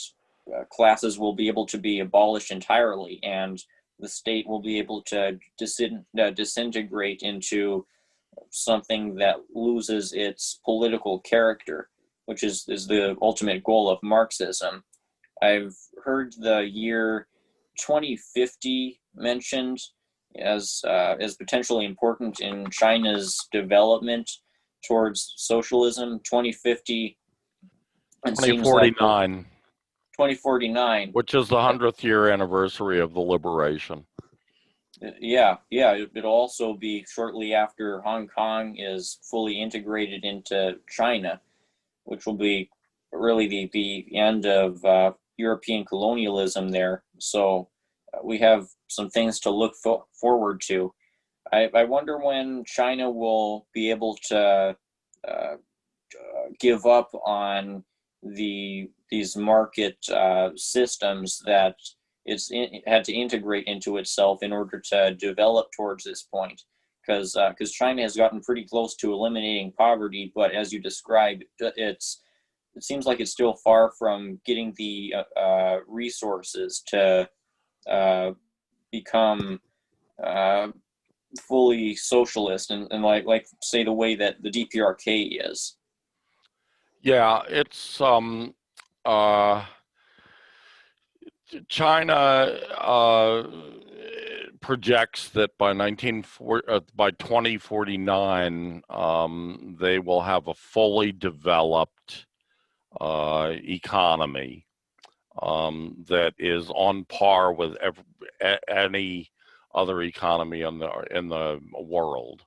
classes will be able to be abolished entirely, and the state will be able to disintegrate into something that loses its political character, which is the ultimate goal of Marxism. I've heard the year 2050 mentioned as potentially important in China's development towards socialism. 2050. 2049. 2049. Which is the 100th year anniversary of the liberation. Yeah. It'll also be shortly after Hong Kong is fully integrated into China, which will be really the end of European colonialism there. So we have some things to look forward to. I wonder when China will be able to give up on these market systems that had to integrate into itself in order to develop towards this point. Because China has gotten pretty close to eliminating poverty, but as you described, it seems like it's still far from getting the resources to become fully socialist and like say the way that the DPRK is. Yeah, it's China projects that by 2049 they will have a fully developed economy that is on par with any other economy in the world.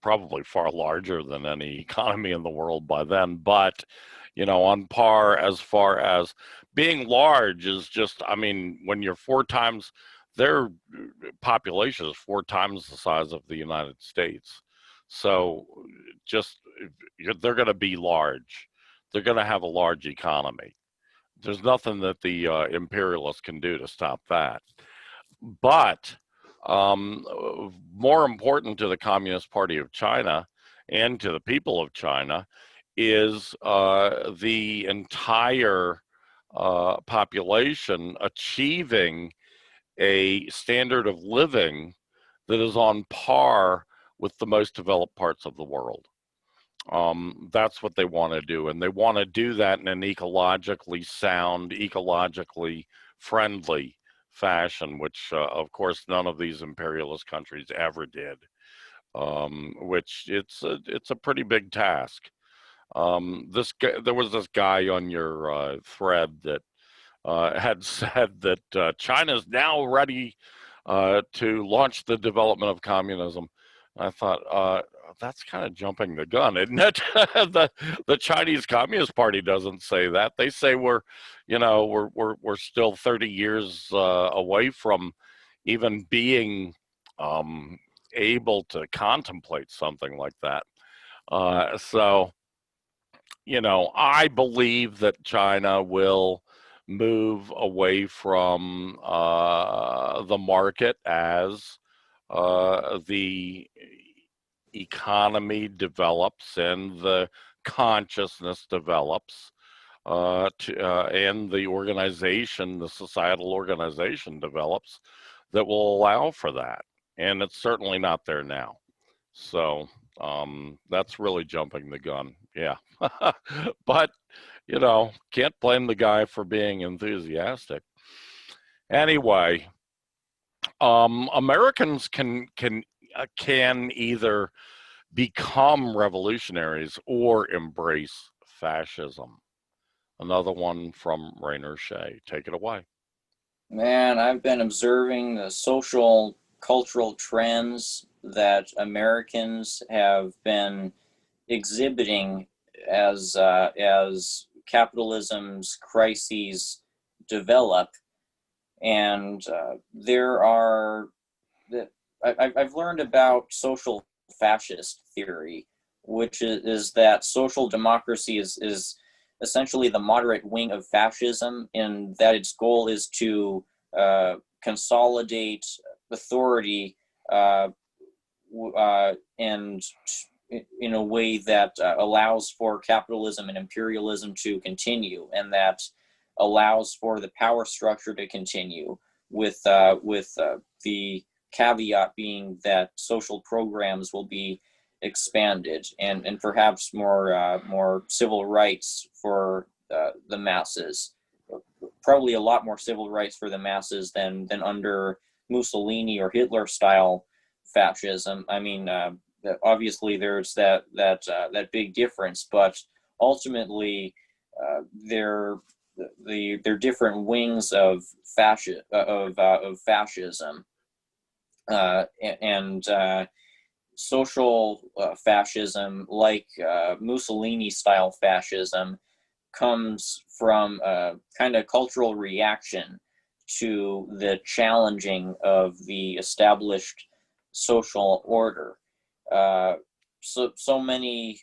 Probably far larger than any economy in the world by then, but on par. As far as being large is just, I mean, when you're their population is 4 times the size of the United States. So just, they're going to be large. They're going to have a large economy. There's nothing that the imperialists can do to stop that. But more important to the Communist Party of China and to the people of China is the entire population achieving a standard of living that is on par with the most developed parts of the world. That's what they want to do, and they want to do that in an ecologically sound, ecologically friendly fashion, which of course none of these imperialist countries ever did, which it's a pretty big task. There was this guy on your thread that had said that China is now ready to launch the development of communism. I thought, that's kind of jumping the gun, isn't it? the Chinese Communist Party doesn't say that. They say we're still 30 years away from even being able to contemplate something like that. So, I believe that China will move away from the market as the economy develops and the consciousness develops, and the organization, the societal organization develops that will allow for that. And it's certainly not there now. So that's really jumping the gun. Yeah. But, can't blame the guy for being enthusiastic. Anyway, Americans can either become revolutionaries or embrace fascism. Another one from Rainer Shea. Take it away. Man, I've been observing the social cultural trends that Americans have been exhibiting as capitalism's crises develop, and I've learned about social fascist theory, which is that social democracy is essentially the moderate wing of fascism, in that its goal is to consolidate authority and in a way that allows for capitalism and imperialism to continue, and that allows for the power structure to continue, with the caveat being that social programs will be expanded, and perhaps more civil rights for the masses. Probably a lot more civil rights for the masses than under Mussolini or Hitler style fascism. I mean, obviously there's that big difference, but ultimately they're different wings of fascism, and social fascism, like Mussolini style fascism, comes from a kind of cultural reaction to the challenging of the established social order. So many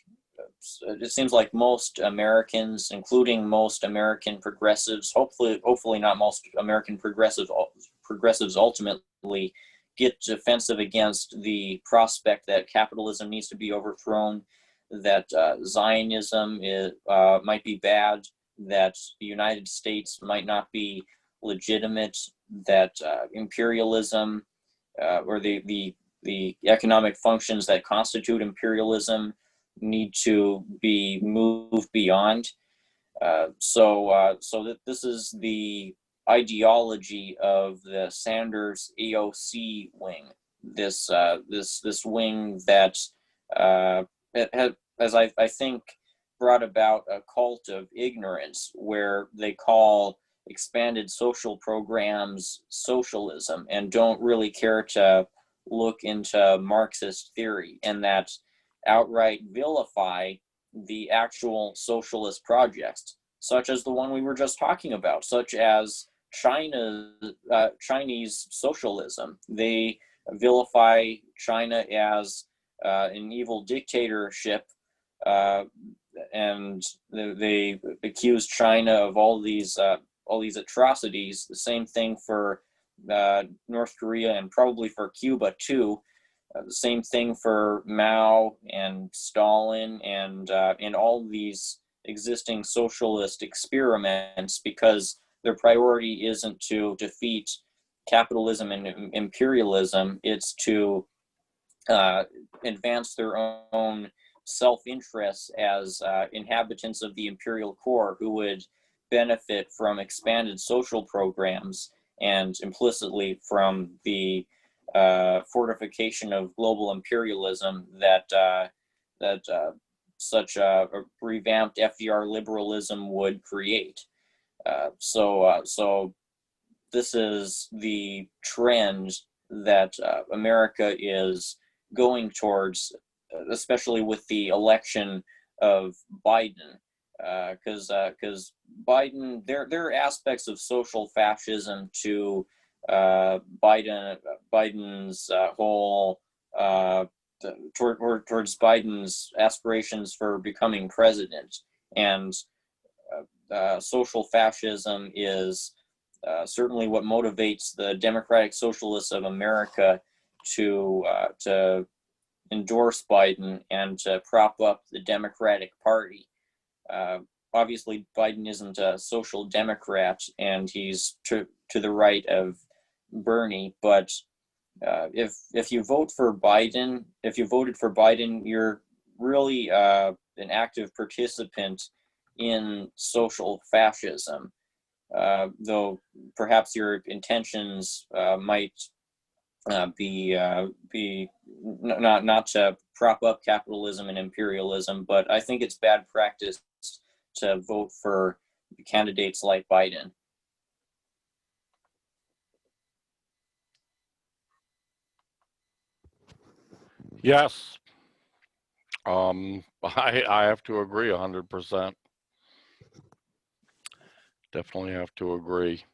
it seems like most Americans, including most American progressives, hopefully not most American progressives ultimately get defensive against the prospect that capitalism needs to be overthrown, that Zionism might be bad, that the United States might not be legitimate, that imperialism or the economic functions that constitute imperialism need to be moved beyond. So that this is the ideology of the Sanders AOC wing. This wing that as I think brought about a cult of ignorance, where they call expanded social programs socialism and don't really care to look into Marxist theory, and that outright vilify the actual socialist projects, such as the one we were just talking about, such as Chinese socialism. They vilify China as an evil dictatorship, and they accuse China of all these atrocities. The same thing for North Korea and probably for Cuba too. The same thing for Mao and Stalin and all these existing socialist experiments, because their priority isn't to defeat capitalism and imperialism, it's to advance their own self-interest as inhabitants of the imperial core, who would benefit from expanded social programs and implicitly from the fortification of global imperialism that such a revamped FDR liberalism would create. So this is the trend that America is going towards, especially with the election of Biden, because Biden, there are aspects of social fascism to Biden's whole towards Biden's aspirations for becoming president, and social fascism is certainly what motivates the Democratic Socialists of America to endorse Biden and to prop up the Democratic Party. Obviously, Biden isn't a social democrat, and he's to the right of Bernie. But if you vote for Biden, if you voted for Biden, you're really an active participant in social fascism. Though perhaps your intentions might be not to prop up capitalism and imperialism, but I think it's bad practice to vote for candidates like Biden. Yes, I have to agree 100%. Definitely have to agree.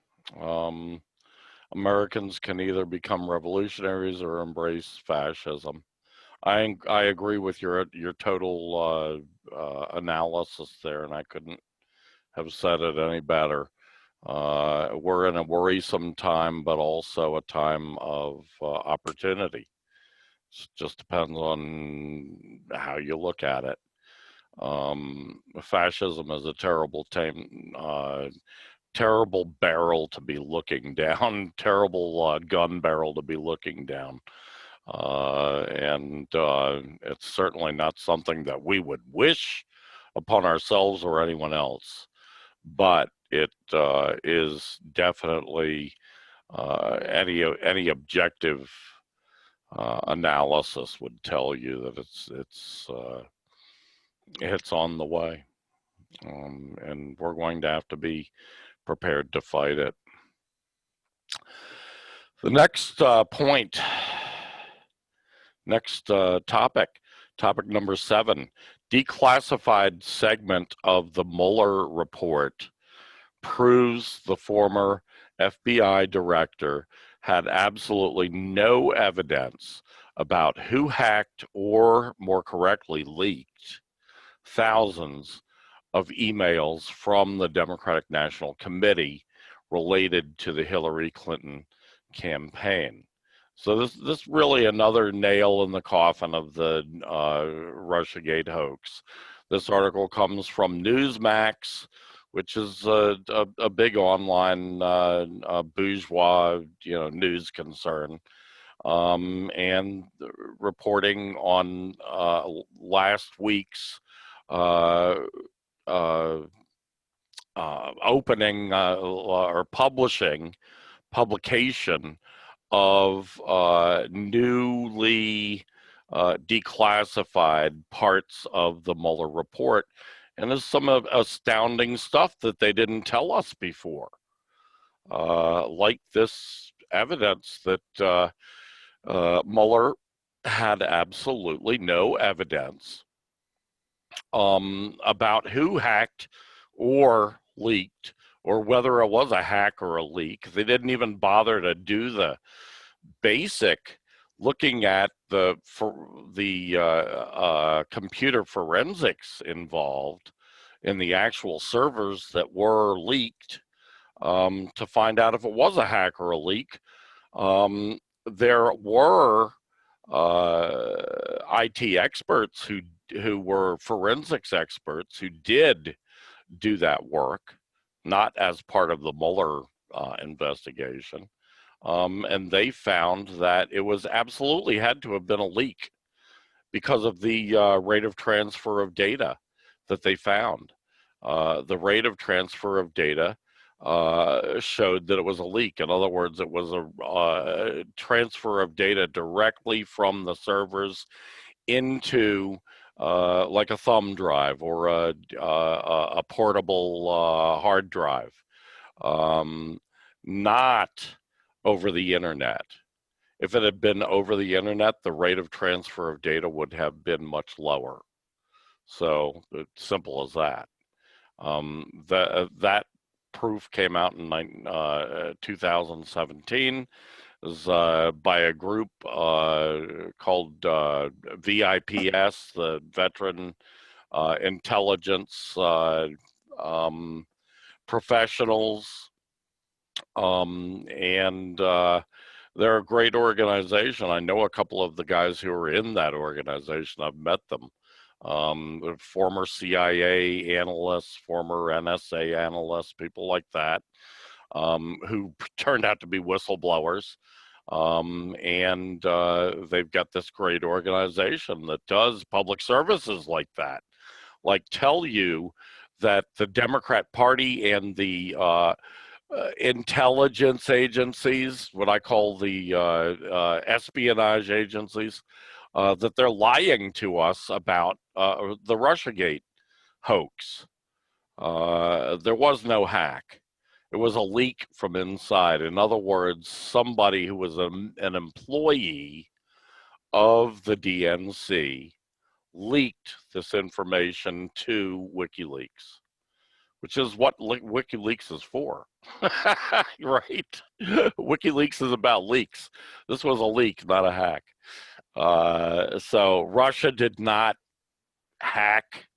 Americans can either become revolutionaries or embrace fascism. I agree with your total analysis there, and I couldn't have said it any better. We're in a worrisome time, but also a time of opportunity. It just depends on how you look at it. Fascism is a terrible terrible barrel to be looking down, terrible gun barrel to be looking down. And it's certainly not something that we would wish upon ourselves or anyone else, but it is definitely any objective analysis would tell you that it's on the way, and we're going to have to be prepared to fight it. The next topic number 7, declassified segment of the Mueller report proves the former FBI director had absolutely no evidence about who hacked, or more correctly leaked, thousands of emails from the Democratic National Committee related to the Hillary Clinton campaign. So this really another nail in the coffin of the Russiagate hoax. This article comes from Newsmax, which is a big online bourgeois news concern, and reporting on last week's opening or publication of newly declassified parts of the Mueller report. And there's some astounding stuff that they didn't tell us before, like this evidence that Mueller had absolutely no evidence about who hacked or leaked, or whether it was a hack or a leak. They didn't even bother to do the basic looking at the computer forensics involved in the actual servers that were leaked to find out if it was a hack or a leak. There were IT experts who were forensics experts who did do that work, not as part of the Mueller investigation. And they found that it was absolutely had to have been a leak because of the rate of transfer of data that they found. The rate of transfer of data showed that it was a leak. In other words, it was a transfer of data directly from the servers into like a thumb drive or a portable hard drive, not over the internet. If it had been over the internet, the rate of transfer of data would have been much lower. So it's simple as that. That proof came out in 2017. It was by a group called VIPS, the Veteran Intelligence Professionals, and they're a great organization. I know a couple of the guys who are in that organization. I've met them. Former CIA analysts, former NSA analysts, people like that, who turned out to be whistleblowers. And they've got this great organization that does public services like that, like tell you that the Democrat Party and the intelligence agencies, what I call the espionage agencies, that they're lying to us about the Russiagate hoax. There was no hack. It was a leak from inside. In other words, somebody who was an employee of the DNC leaked this information to WikiLeaks, which is what WikiLeaks is for, right? WikiLeaks is about leaks. This was a leak, not a hack. So Russia did not hack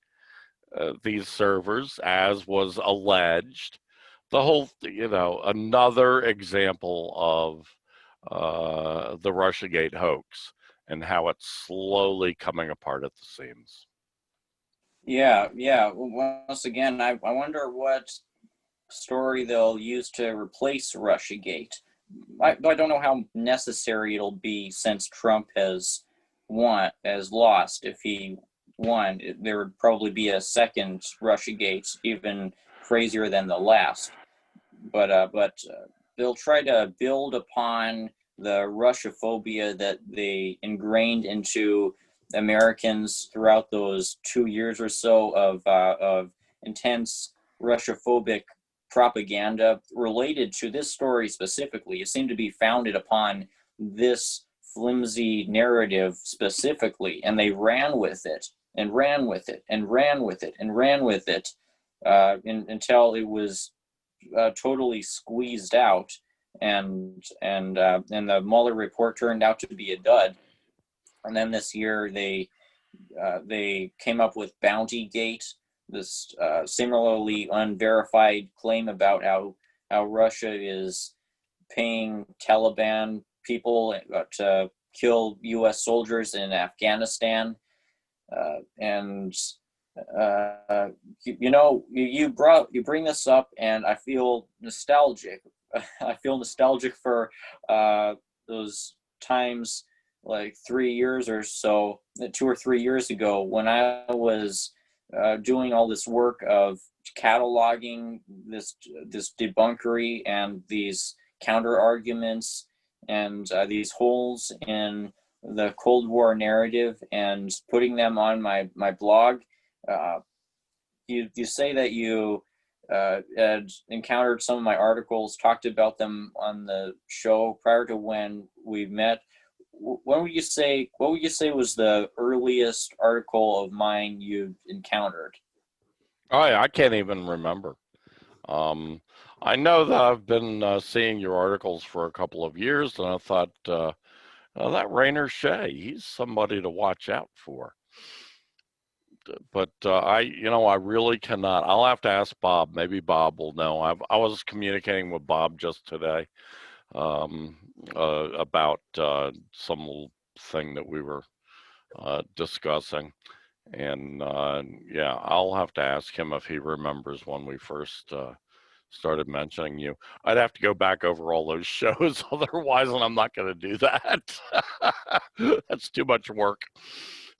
these servers, as was alleged. The whole, another example of the Russiagate hoax and how it's slowly coming apart at the seams. Yeah. Once again, I wonder what story they'll use to replace Russiagate. I don't know how necessary it'll be since Trump has lost. If he won, there would probably be a second Russiagate, even crazier than the last. But they'll try to build upon the Russophobia that they ingrained into Americans throughout those 2 years or so of intense Russophobic propaganda related to this story specifically. It seemed to be founded upon this flimsy narrative specifically, and they ran with it and ran with it and ran with it and ran with it until it was totally squeezed out, and the Mueller report turned out to be a dud. And then this year they they came up with Bounty Gate, this similarly unverified claim about how Russia is paying Taliban people to kill U.S. soldiers in Afghanistan. And you bring this up, and I feel nostalgic. I feel nostalgic for those times, like 3 years or so, 2 or 3 years ago, when I was doing all this work of cataloging this debunkery and these counter arguments and these holes in the Cold War narrative and putting them on my blog. You say that you had encountered some of my articles, talked about them on the show prior to when we met. What would you say was the earliest article of mine you encountered? I can't even remember. I know that I've been seeing your articles for a couple of years, and I thought, that Rainer Shea, he's somebody to watch out for. But I really cannot. I'll have to ask Bob. Maybe Bob will know. I was communicating with Bob just today about some little thing that we were discussing. And yeah, I'll have to ask him if he remembers when we first started mentioning you. I'd have to go back over all those shows otherwise, and I'm not going to do that. That's too much work.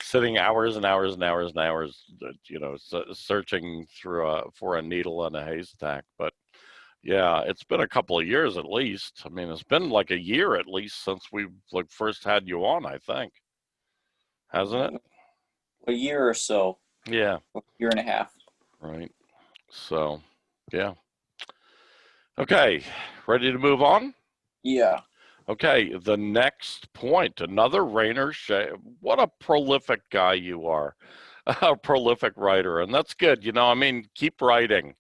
Sitting hours and hours and hours and hours, searching through for a needle in a haystack. But yeah, it's been a couple of years at least. I mean, it's been like a year at least since we first had you on, I think. Hasn't it? A year or so. Yeah. A year and a half. Right. So, yeah. Okay, ready to move on? Yeah. Okay, the next point, another Rainer Shea. What a prolific guy you are, a prolific writer, and that's good. Keep writing.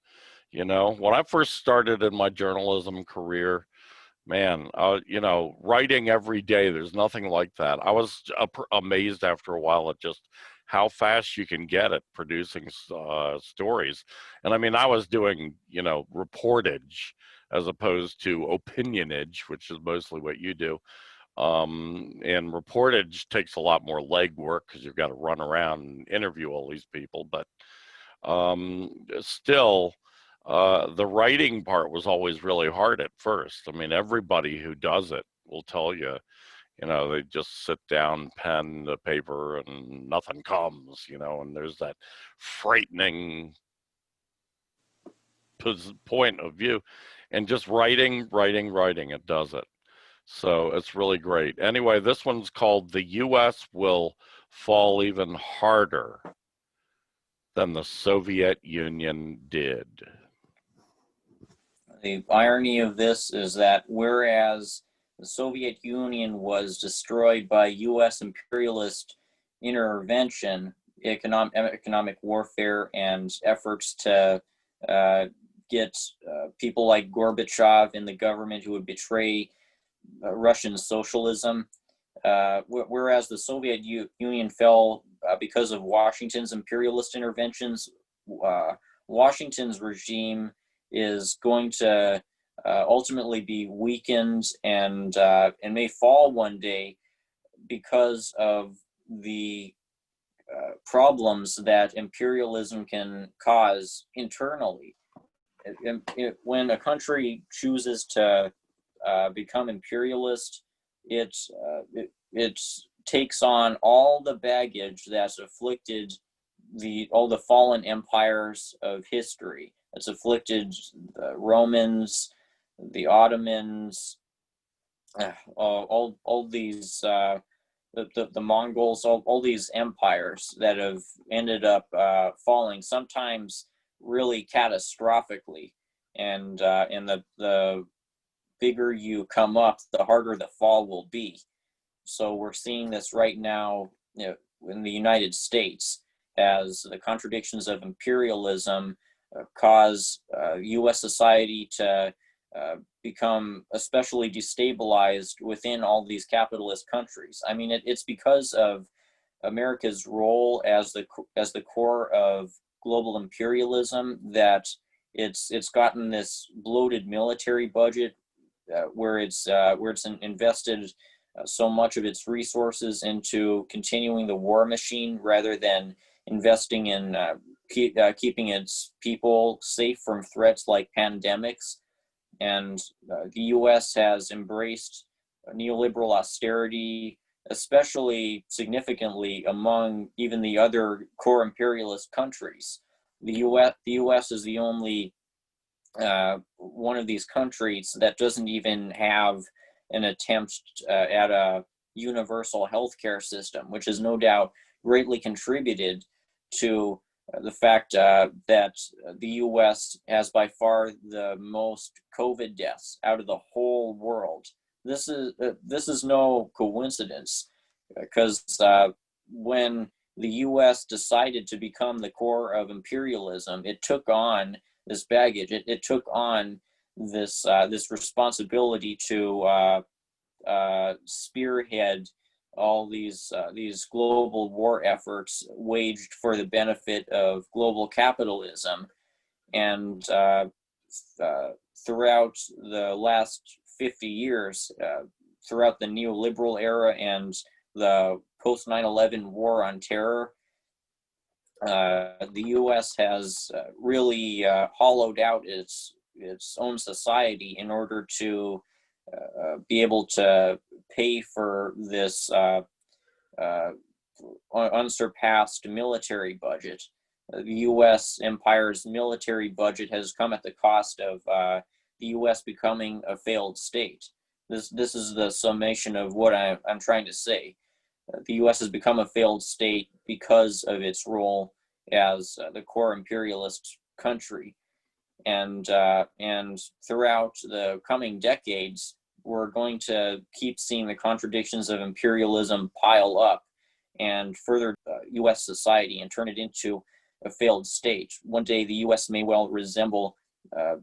When I first started in my journalism career, man, writing every day, there's nothing like that. I was amazed after a while at just how fast you can get at producing stories. And I was doing, reportage as opposed to opinionage, which is mostly what you do. And reportage takes a lot more legwork because you've got to run around and interview all these people. But still, the writing part was always really hard at first. Everybody who does it will tell you, they just sit down, pen the paper, and nothing comes, and there's that frightening point of view. And just writing, it does it. So it's really great. Anyway, this one's called "The U.S. Will Fall Even Harder Than the Soviet Union Did." The irony of this is that whereas the Soviet Union was destroyed by U.S. imperialist intervention, economic warfare, and efforts to get people like Gorbachev in the government who would betray Russian socialism, whereas the Soviet Union fell because of Washington's imperialist interventions, Washington's regime is going to ultimately be weakened and may fall one day because of the problems that imperialism can cause internally. When a country chooses to become imperialist, it takes on all the baggage that's afflicted all the fallen empires of history. It's afflicted the Romans, the Ottomans, all these the Mongols, all these empires that have ended up falling, sometimes really catastrophically. And the bigger you come up, the harder the fall will be. So we're seeing this right now, in the United States, as the contradictions of imperialism cause U.S. society to become especially destabilized within all these capitalist countries. It's because of America's role as the core of global imperialism, that it's gotten this bloated military budget where it's invested so much of its resources into continuing the war machine rather than investing in keeping its people safe from threats like pandemics. And the U.S. has embraced neoliberal austerity, especially significantly among even the other core imperialist countries. The U.S. is the only one of these countries that doesn't even have an attempt at a universal healthcare system, which has no doubt greatly contributed to the fact that the U.S. has by far the most COVID deaths out of the whole world. This is no coincidence, because when the U.S. decided to become the core of imperialism, it took on this baggage. It took on this responsibility to spearhead all these global war efforts waged for the benefit of global capitalism. And throughout the last 50 years, throughout the neoliberal era and the post 9/11 war on terror, the U.S. has really hollowed out its own society in order to be able to pay for this unsurpassed military budget. The U.S. empire's military budget has come at the cost of the U.S. becoming a failed state. This is the summation of what I'm trying to say. The U.S. has become a failed state because of its role as the core imperialist country. And throughout the coming decades, we're going to keep seeing the contradictions of imperialism pile up and further U.S. society and turn it into a failed state. One day, the U.S. may well resemble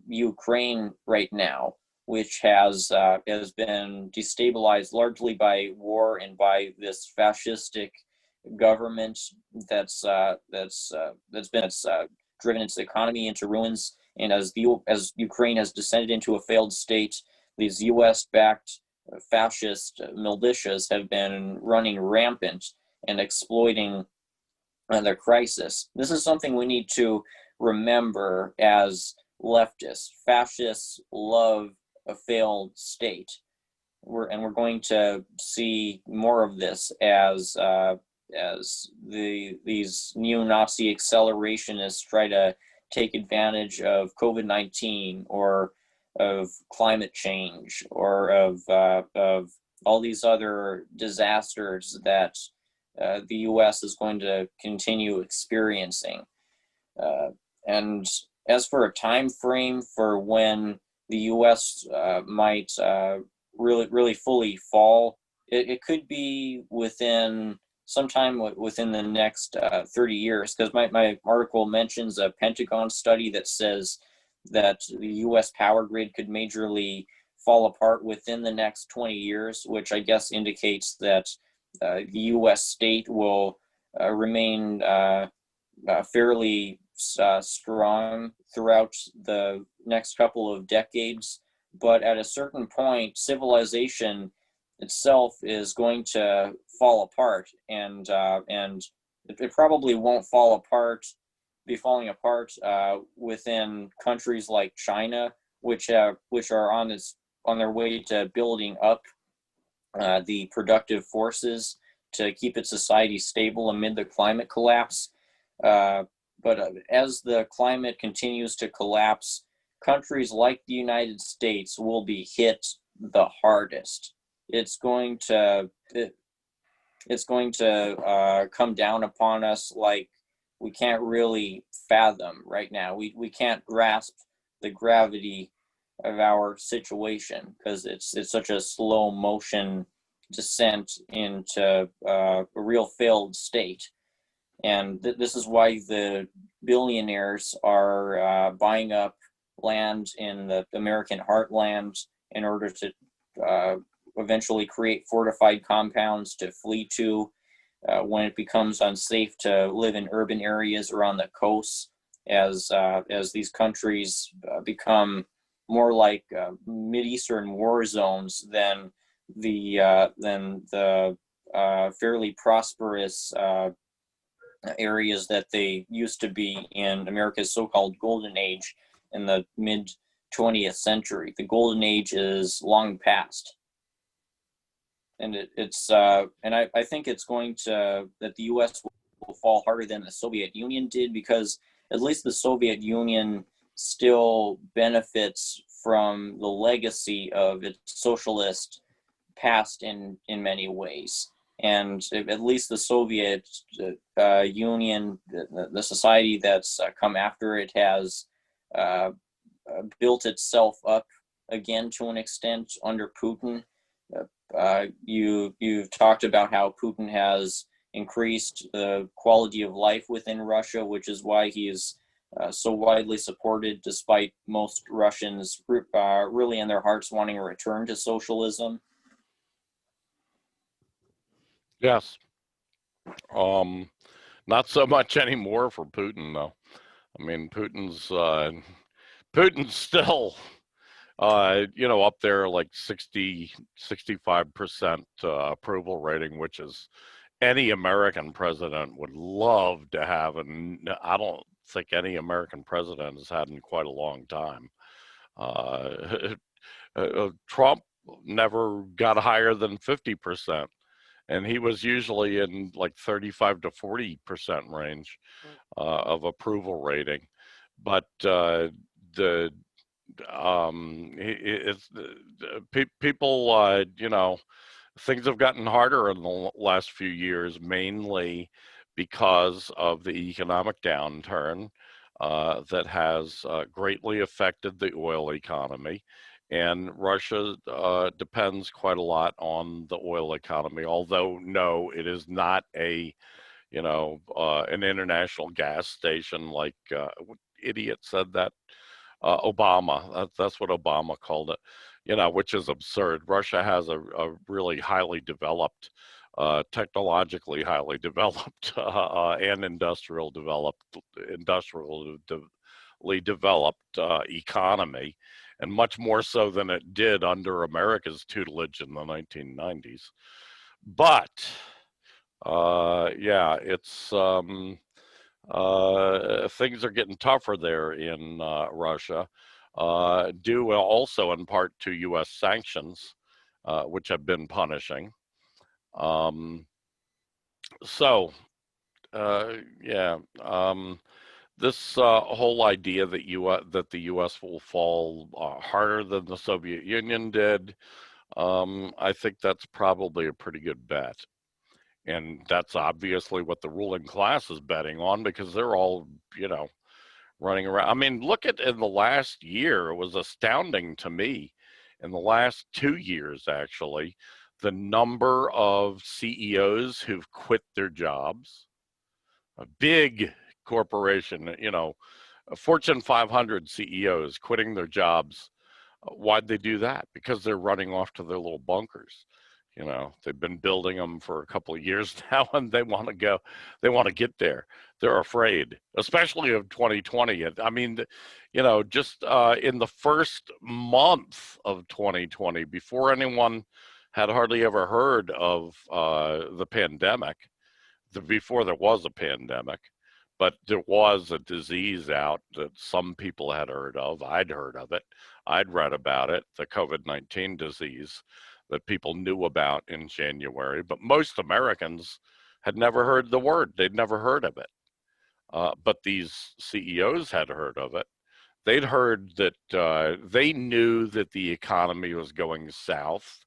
Ukraine right now, which has been destabilized largely by war and by this fascistic government that's driven its economy into ruins. And as Ukraine has descended into a failed state, these U.S.-backed fascist militias have been running rampant and exploiting the crisis. This is something we need to remember as leftists. Fascists love a failed state. We're going to see more of this as these neo-Nazi accelerationists try to take advantage of COVID-19 or of climate change or of all these other disasters that the U.S. is going to continue experiencing. And as for a time frame for when the U.S. might really fully fall, it could be sometime within the next 30 years, because my article mentions a Pentagon study that says that the U.S. power grid could majorly fall apart within the next 20 years, which I guess indicates that the U.S. state will remain fairly strong throughout the next couple of decades. But at a certain point, civilization itself is going to fall apart, and it probably won't be falling apart within countries like China, which are on their way to building up the productive forces to keep its society stable amid the climate collapse. But as the climate continues to collapse, countries like the United States will be hit the hardest. It's going to come down upon us like we can't really fathom right now. We can't grasp the gravity of our situation because it's such a slow motion descent into a real failed state. And this is why the billionaires are buying up land in the American heartland in order to eventually create fortified compounds to flee to. when it becomes unsafe to live in urban areas or on the coasts, as these countries become more like Mideastern war zones than the fairly prosperous areas that they used to be in America's so-called golden age in the mid 20th century. The golden age is long past. And I think it's going to, that the U.S. will fall harder than the Soviet Union did, because at least the Soviet Union still benefits from the legacy of its socialist past in many ways. And at least the Soviet Union, the society that's come after it, has built itself up again to an extent under Putin. You've talked about how Putin has increased the quality of life within Russia, which is why he is so widely supported, despite most Russians really in their hearts wanting a return to socialism. Yes. Not so much anymore for Putin, though. I mean, Putin's still, up there like 65% approval rating, which is any American president would love to have, and I don't think any American president has had in quite a long time. Trump never got higher than 50%. And he was usually in like 35 to 40% range of approval rating. But people, things have gotten harder in the last few years, mainly because of the economic downturn that has greatly affected the oil economy. And Russia depends quite a lot on the oil economy, although no, it is not a, an international gas station like, what idiot said that? Obama, that's what Obama called it, which is absurd. Russia has a really highly developed, technologically highly developed and industrially developed economy, and much more so than it did under America's tutelage in the 1990s. But yeah, it's things are getting tougher there in Russia, due also in part to U.S. sanctions, which have been punishing. Yeah. This whole idea that the U.S. will fall harder than the Soviet Union did, I think that's probably a pretty good bet. And that's obviously what the ruling class is betting on, because they're all, running around. I mean, look at in the last year, it was astounding to me. In the last 2 years, actually, the number of CEOs who've quit their jobs, a big corporation, Fortune 500 CEOs quitting their jobs. Why'd they do that? Because they're running off to their little bunkers. They've been building them for a couple of years now, and they want to go. They want to get there. They're afraid, especially of 2020. I mean, just in the first month of 2020, before anyone had hardly ever heard of the pandemic, before there was a pandemic, but there was a disease out that some people had heard of. I'd heard of it. I'd read about it, the COVID-19 disease that people knew about in January, but most Americans had never heard the word. They'd never heard of it. But these CEOs had heard of it. They'd heard that they knew that the economy was going south,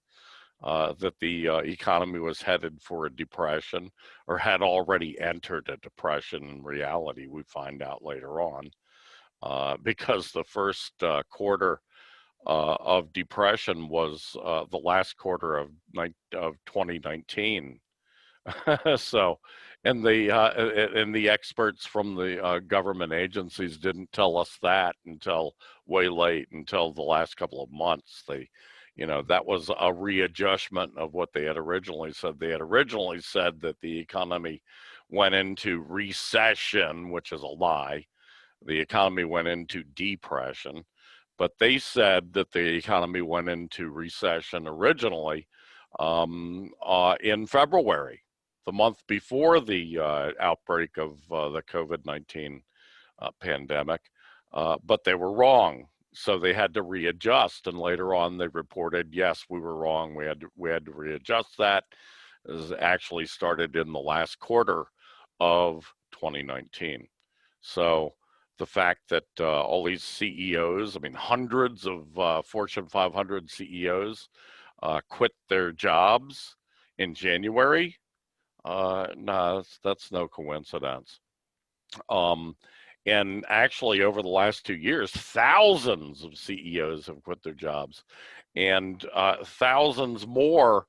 that the economy was headed for a depression, or had already entered a depression in reality, we find out later on, because the first quarter of depression was the last quarter of 2019. So, and the experts from the government agencies didn't tell us that until way late, until the last couple of months. They, you know, that was a readjustment of what they had originally said. They had originally said that the economy went into recession, which is a lie. The economy went into depression, but they said that the economy went into recession originally in February, the month before the outbreak of the COVID-19 pandemic, but they were wrong. So they had to readjust, and later on they reported, yes, we were wrong. We had to readjust that. It actually started in the last quarter of 2019. So the fact that all these CEOs, I mean, hundreds of Fortune 500 CEOs quit their jobs in January, no, that's no coincidence. And actually, over the last 2 years, thousands of CEOs have quit their jobs, and thousands more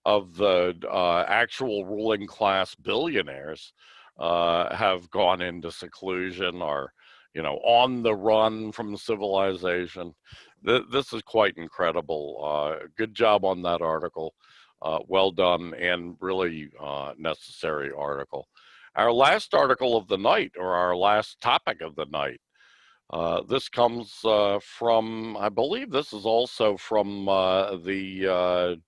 of the actual ruling class billionaires have gone into seclusion or, you know, on the run from civilization. This is quite incredible. Good job on that article. Well done, and really necessary article. Our last article of the night, or our last topic of the night, this comes from, I believe this is also from the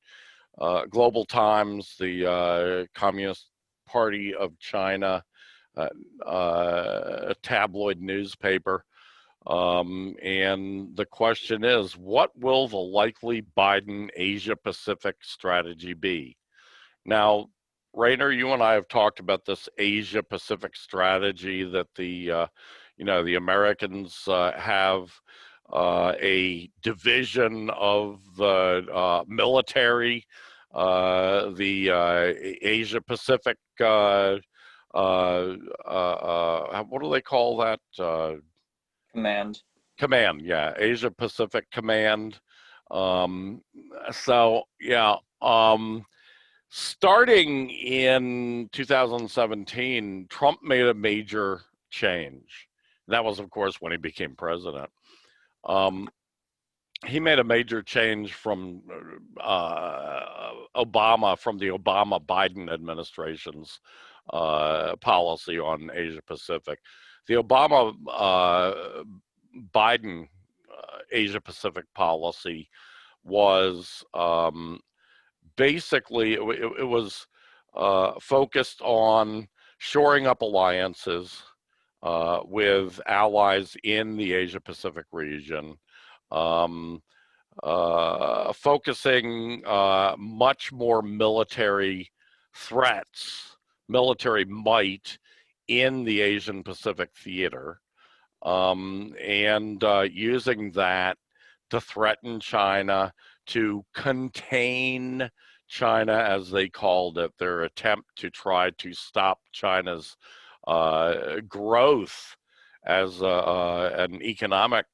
Global Times, the Communist Party of China tabloid newspaper. And the question is, what will the likely Biden Asia-Pacific strategy be? Now, Rainer, you and I have talked about this Asia-Pacific strategy that the, you know, the Americans have a division of the military, the Asia-Pacific, what do they call that? Command. Command, yeah, Asia-Pacific Command. So, yeah. Starting in 2017, Trump made a major change. That was, of course, when he became president. He made a major change from Obama, from the Obama-Biden administration's policy on Asia-Pacific. The Obama-Biden Asia-Pacific policy was basically, it was focused on shoring up alliances with allies in the Asia-Pacific region, focusing much more military threats, military might in the Asian Pacific theater, and using that to threaten China, to contain China, as they called it, their attempt to try to stop China's growth as an economic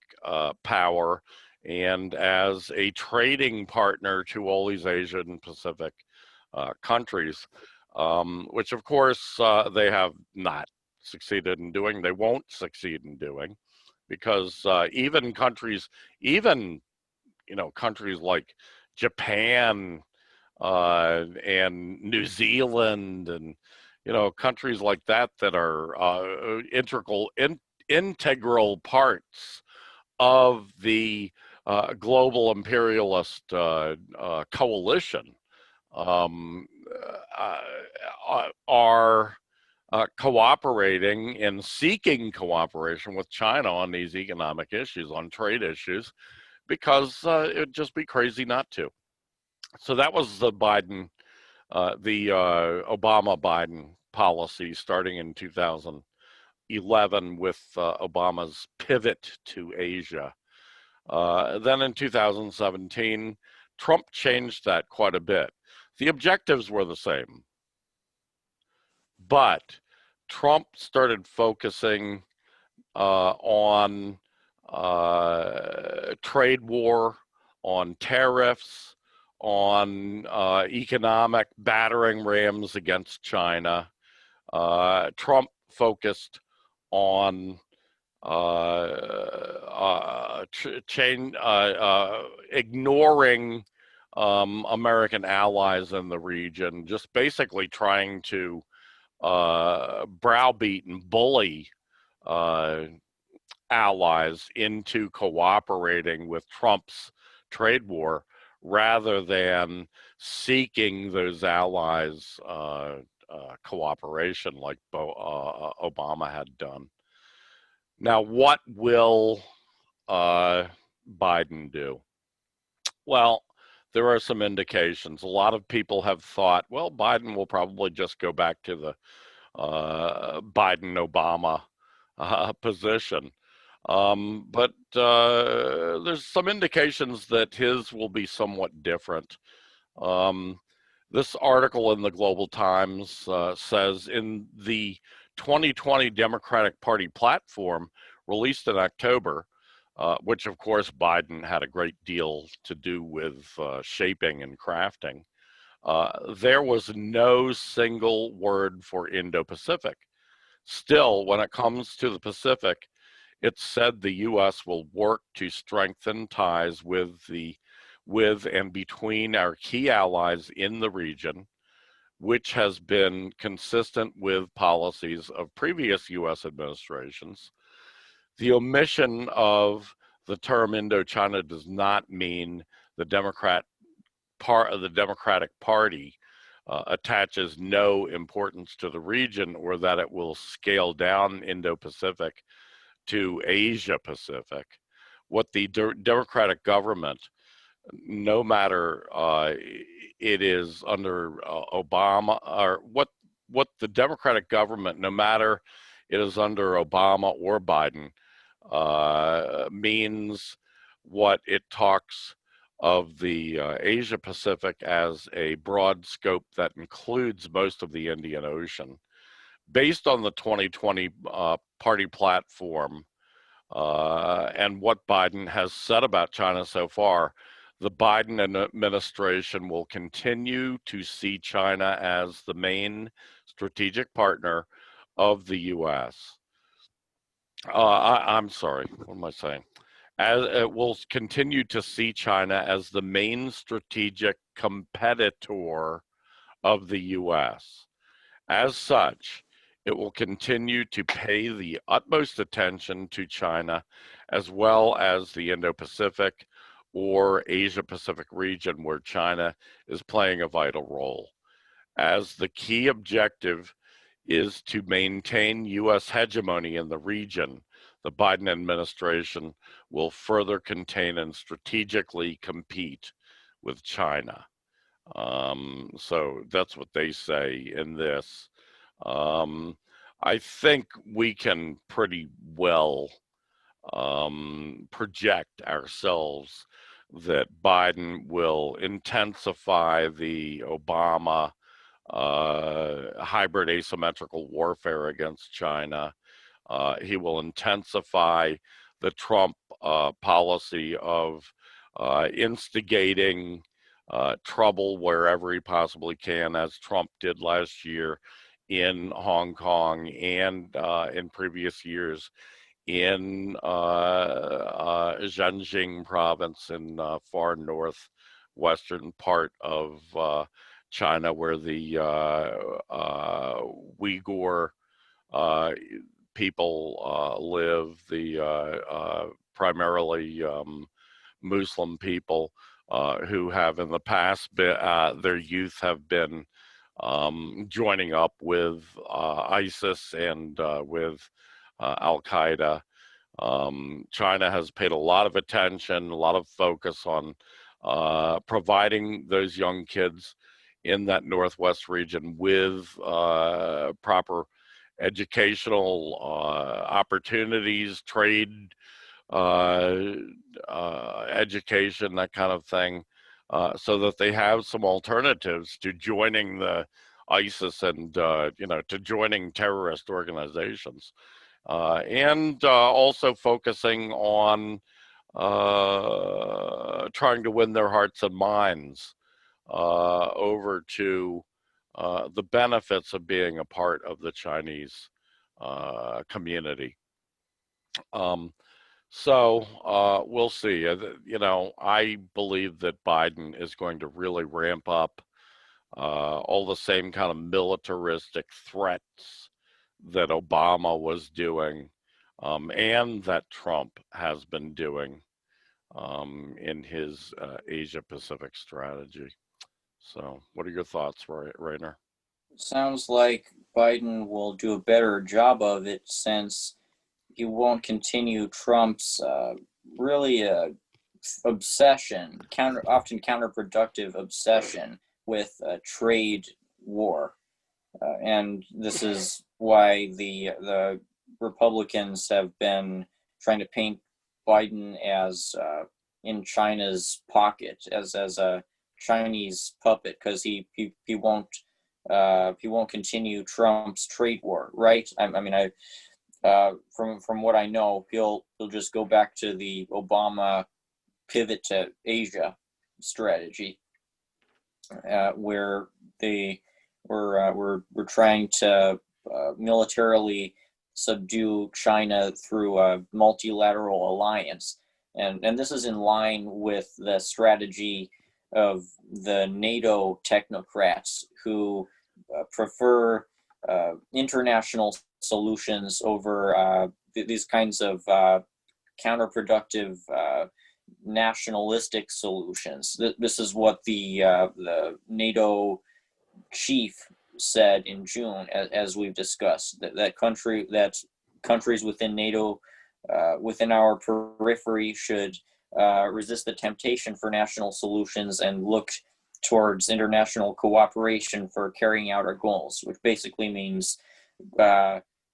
power and as a trading partner to all these Asian Pacific countries, which of course they have not succeeded in doing. They won't succeed in doing, because even countries, you know, countries like Japan and New Zealand, and, you know, countries like that that are integral parts of the global imperialist coalition, are cooperating and seeking cooperation with China on these economic issues, on trade issues, because it'd just be crazy not to. So that was the Biden, the Obama-Biden policy starting in 2011 with Obama's pivot to Asia. Then in 2017, Trump changed that quite a bit. The objectives were the same, but Trump started focusing on trade war, on tariffs, on economic battering rams against China. Trump focused on ignoring American allies in the region, just basically trying to browbeat and bully allies into cooperating with Trump's trade war rather than seeking those allies cooperation like Obama had done. Now, what will Biden do? Well, there are some indications. A lot of people have thought, well, Biden will probably just go back to the Biden-Obama position. But there's some indications that his will be somewhat different. This article in the Global Times says in the 2020 Democratic Party platform released in October, which of course Biden had a great deal to do with shaping and crafting, there was no single word for Indo-Pacific. Still, when it comes to the Pacific, it said the U.S. will work to strengthen ties with and between our key allies in the region, which has been consistent with policies of previous U.S. administrations. The omission of the term Indochina does not mean the Democratic Party attaches no importance to the region or that it will scale down Indo-Pacific to Asia-Pacific. What the Democratic government, no matter it is under Obama, or what the Democratic government, no matter it is under Obama or Biden, means what it talks of the Asia Pacific as a broad scope that includes most of the Indian Ocean. Based on the 2020 party platform and what Biden has said about China so far, the Biden administration will continue to see China as the main strategic partner of the U.S. I'm sorry, what am I saying? As it will continue to see China as the main strategic competitor of the U.S. As such, it will continue to pay the utmost attention to China as well as the Indo-Pacific or Asia-Pacific region where China is playing a vital role. As the key objective is to maintain U.S. hegemony in the region, the Biden administration will further contain and strategically compete with China. So that's what they say in this. I think we can pretty well project ourselves that Biden will intensify the Obama hybrid asymmetrical warfare against China. He will intensify the Trump policy of instigating trouble wherever he possibly can, as Trump did last year in Hong Kong and in previous years in Zhejiang province in far northwestern part of China, where the Uyghur people live, the primarily Muslim people who have in the past their youth have been joining up with ISIS and with Al-Qaeda. China has paid a lot of attention, a lot of focus on providing those young kids in that Northwest region with proper educational opportunities, trade, education, that kind of thing, so that they have some alternatives to joining the ISIS and to joining terrorist organizations, and also focusing on trying to win their hearts and minds over to the benefits of being a part of the Chinese community. So we'll see. You know, I believe that Biden is going to really ramp up all the same kind of militaristic threats that Obama was doing, and that Trump has been doing in his Asia Pacific strategy. So, what are your thoughts, Rainer? Sounds like Biden will do a better job of it, since he won't continue Trump's really obsession, often counterproductive obsession with trade war. And this is why the Republicans have been trying to paint Biden as in China's pocket, as a Chinese puppet, because he won't continue Trump's trade war, right? From what I know, he'll just go back to the Obama pivot to Asia strategy, where we're trying to militarily subdue China through a multilateral alliance, and this is in line with the strategy of the NATO technocrats, who prefer international solutions over these kinds of counterproductive nationalistic solutions. This is what the NATO chief said in June, as we've discussed, that countries within NATO, within our periphery, should resist the temptation for national solutions and look towards international cooperation for carrying out our goals, which basically means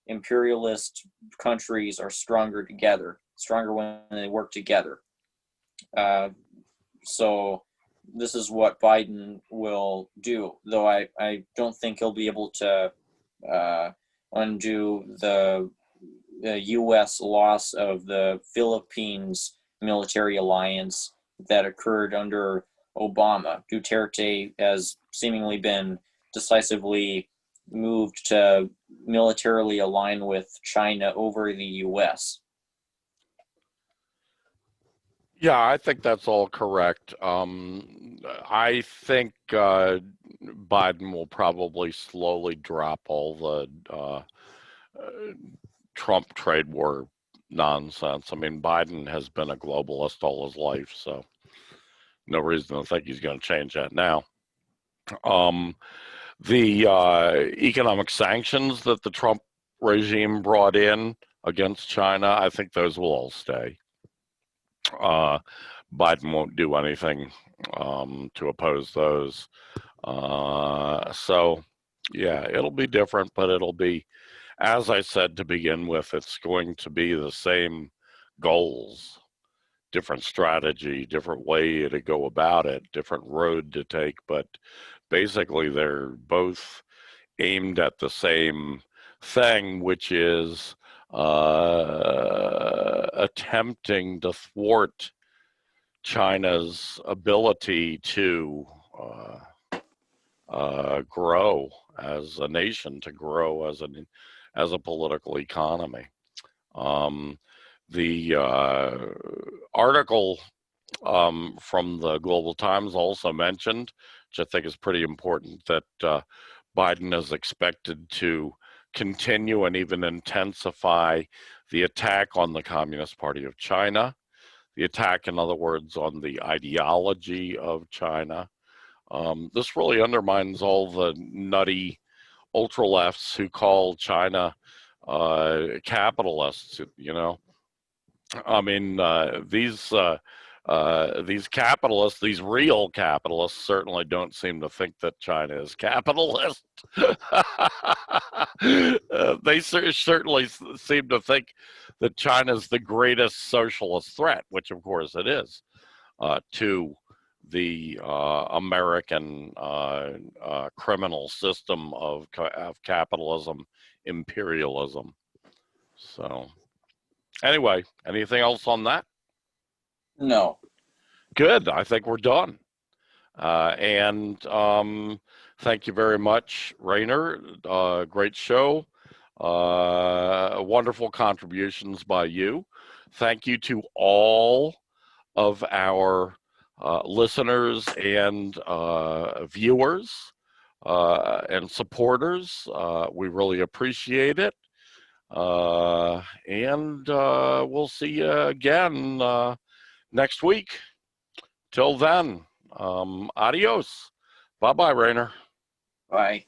imperialist countries are stronger when they work together. So this is what Biden will do, though I don't think he'll be able to undo the U.S. loss of the Philippines military alliance that occurred under Obama. Duterte has seemingly been decisively moved to militarily align with China over the U.S. Yeah, I think that's all correct. I think Biden will probably slowly drop all the Trump trade war nonsense. I mean, Biden has been a globalist all his life, so no reason to think he's going to change that now. The economic sanctions that the Trump regime brought in against China, I think those will all stay. Biden won't do anything to oppose those. So, yeah, it'll be different, but it'll be, as I said to begin with, it's going to be the same goals, different strategy, different way to go about it, different road to take, but basically they're both aimed at the same thing, which is attempting to thwart China's ability to grow as a nation, to grow as a political economy. The article from the Global Times also mentioned, which I think is pretty important, that Biden is expected to continue and even intensify the attack on the Communist Party of China, the attack, in other words, on the ideology of China. This really undermines all the nutty ultra-lefts who call China capitalists, you know. I mean, these capitalists, these real capitalists, certainly don't seem to think that China is capitalist. They certainly seem to think that China is the greatest socialist threat, which of course it is, to the American criminal system of capitalism, imperialism. So anyway, anything else on that? No. Good. I think we're done. And thank you very much, Rainer. Great show. Wonderful contributions by you. Thank you to all of our listeners and viewers and supporters. We really appreciate it. And we'll see you again next week. Till then, adios. Bye-bye, Rainer. Bye.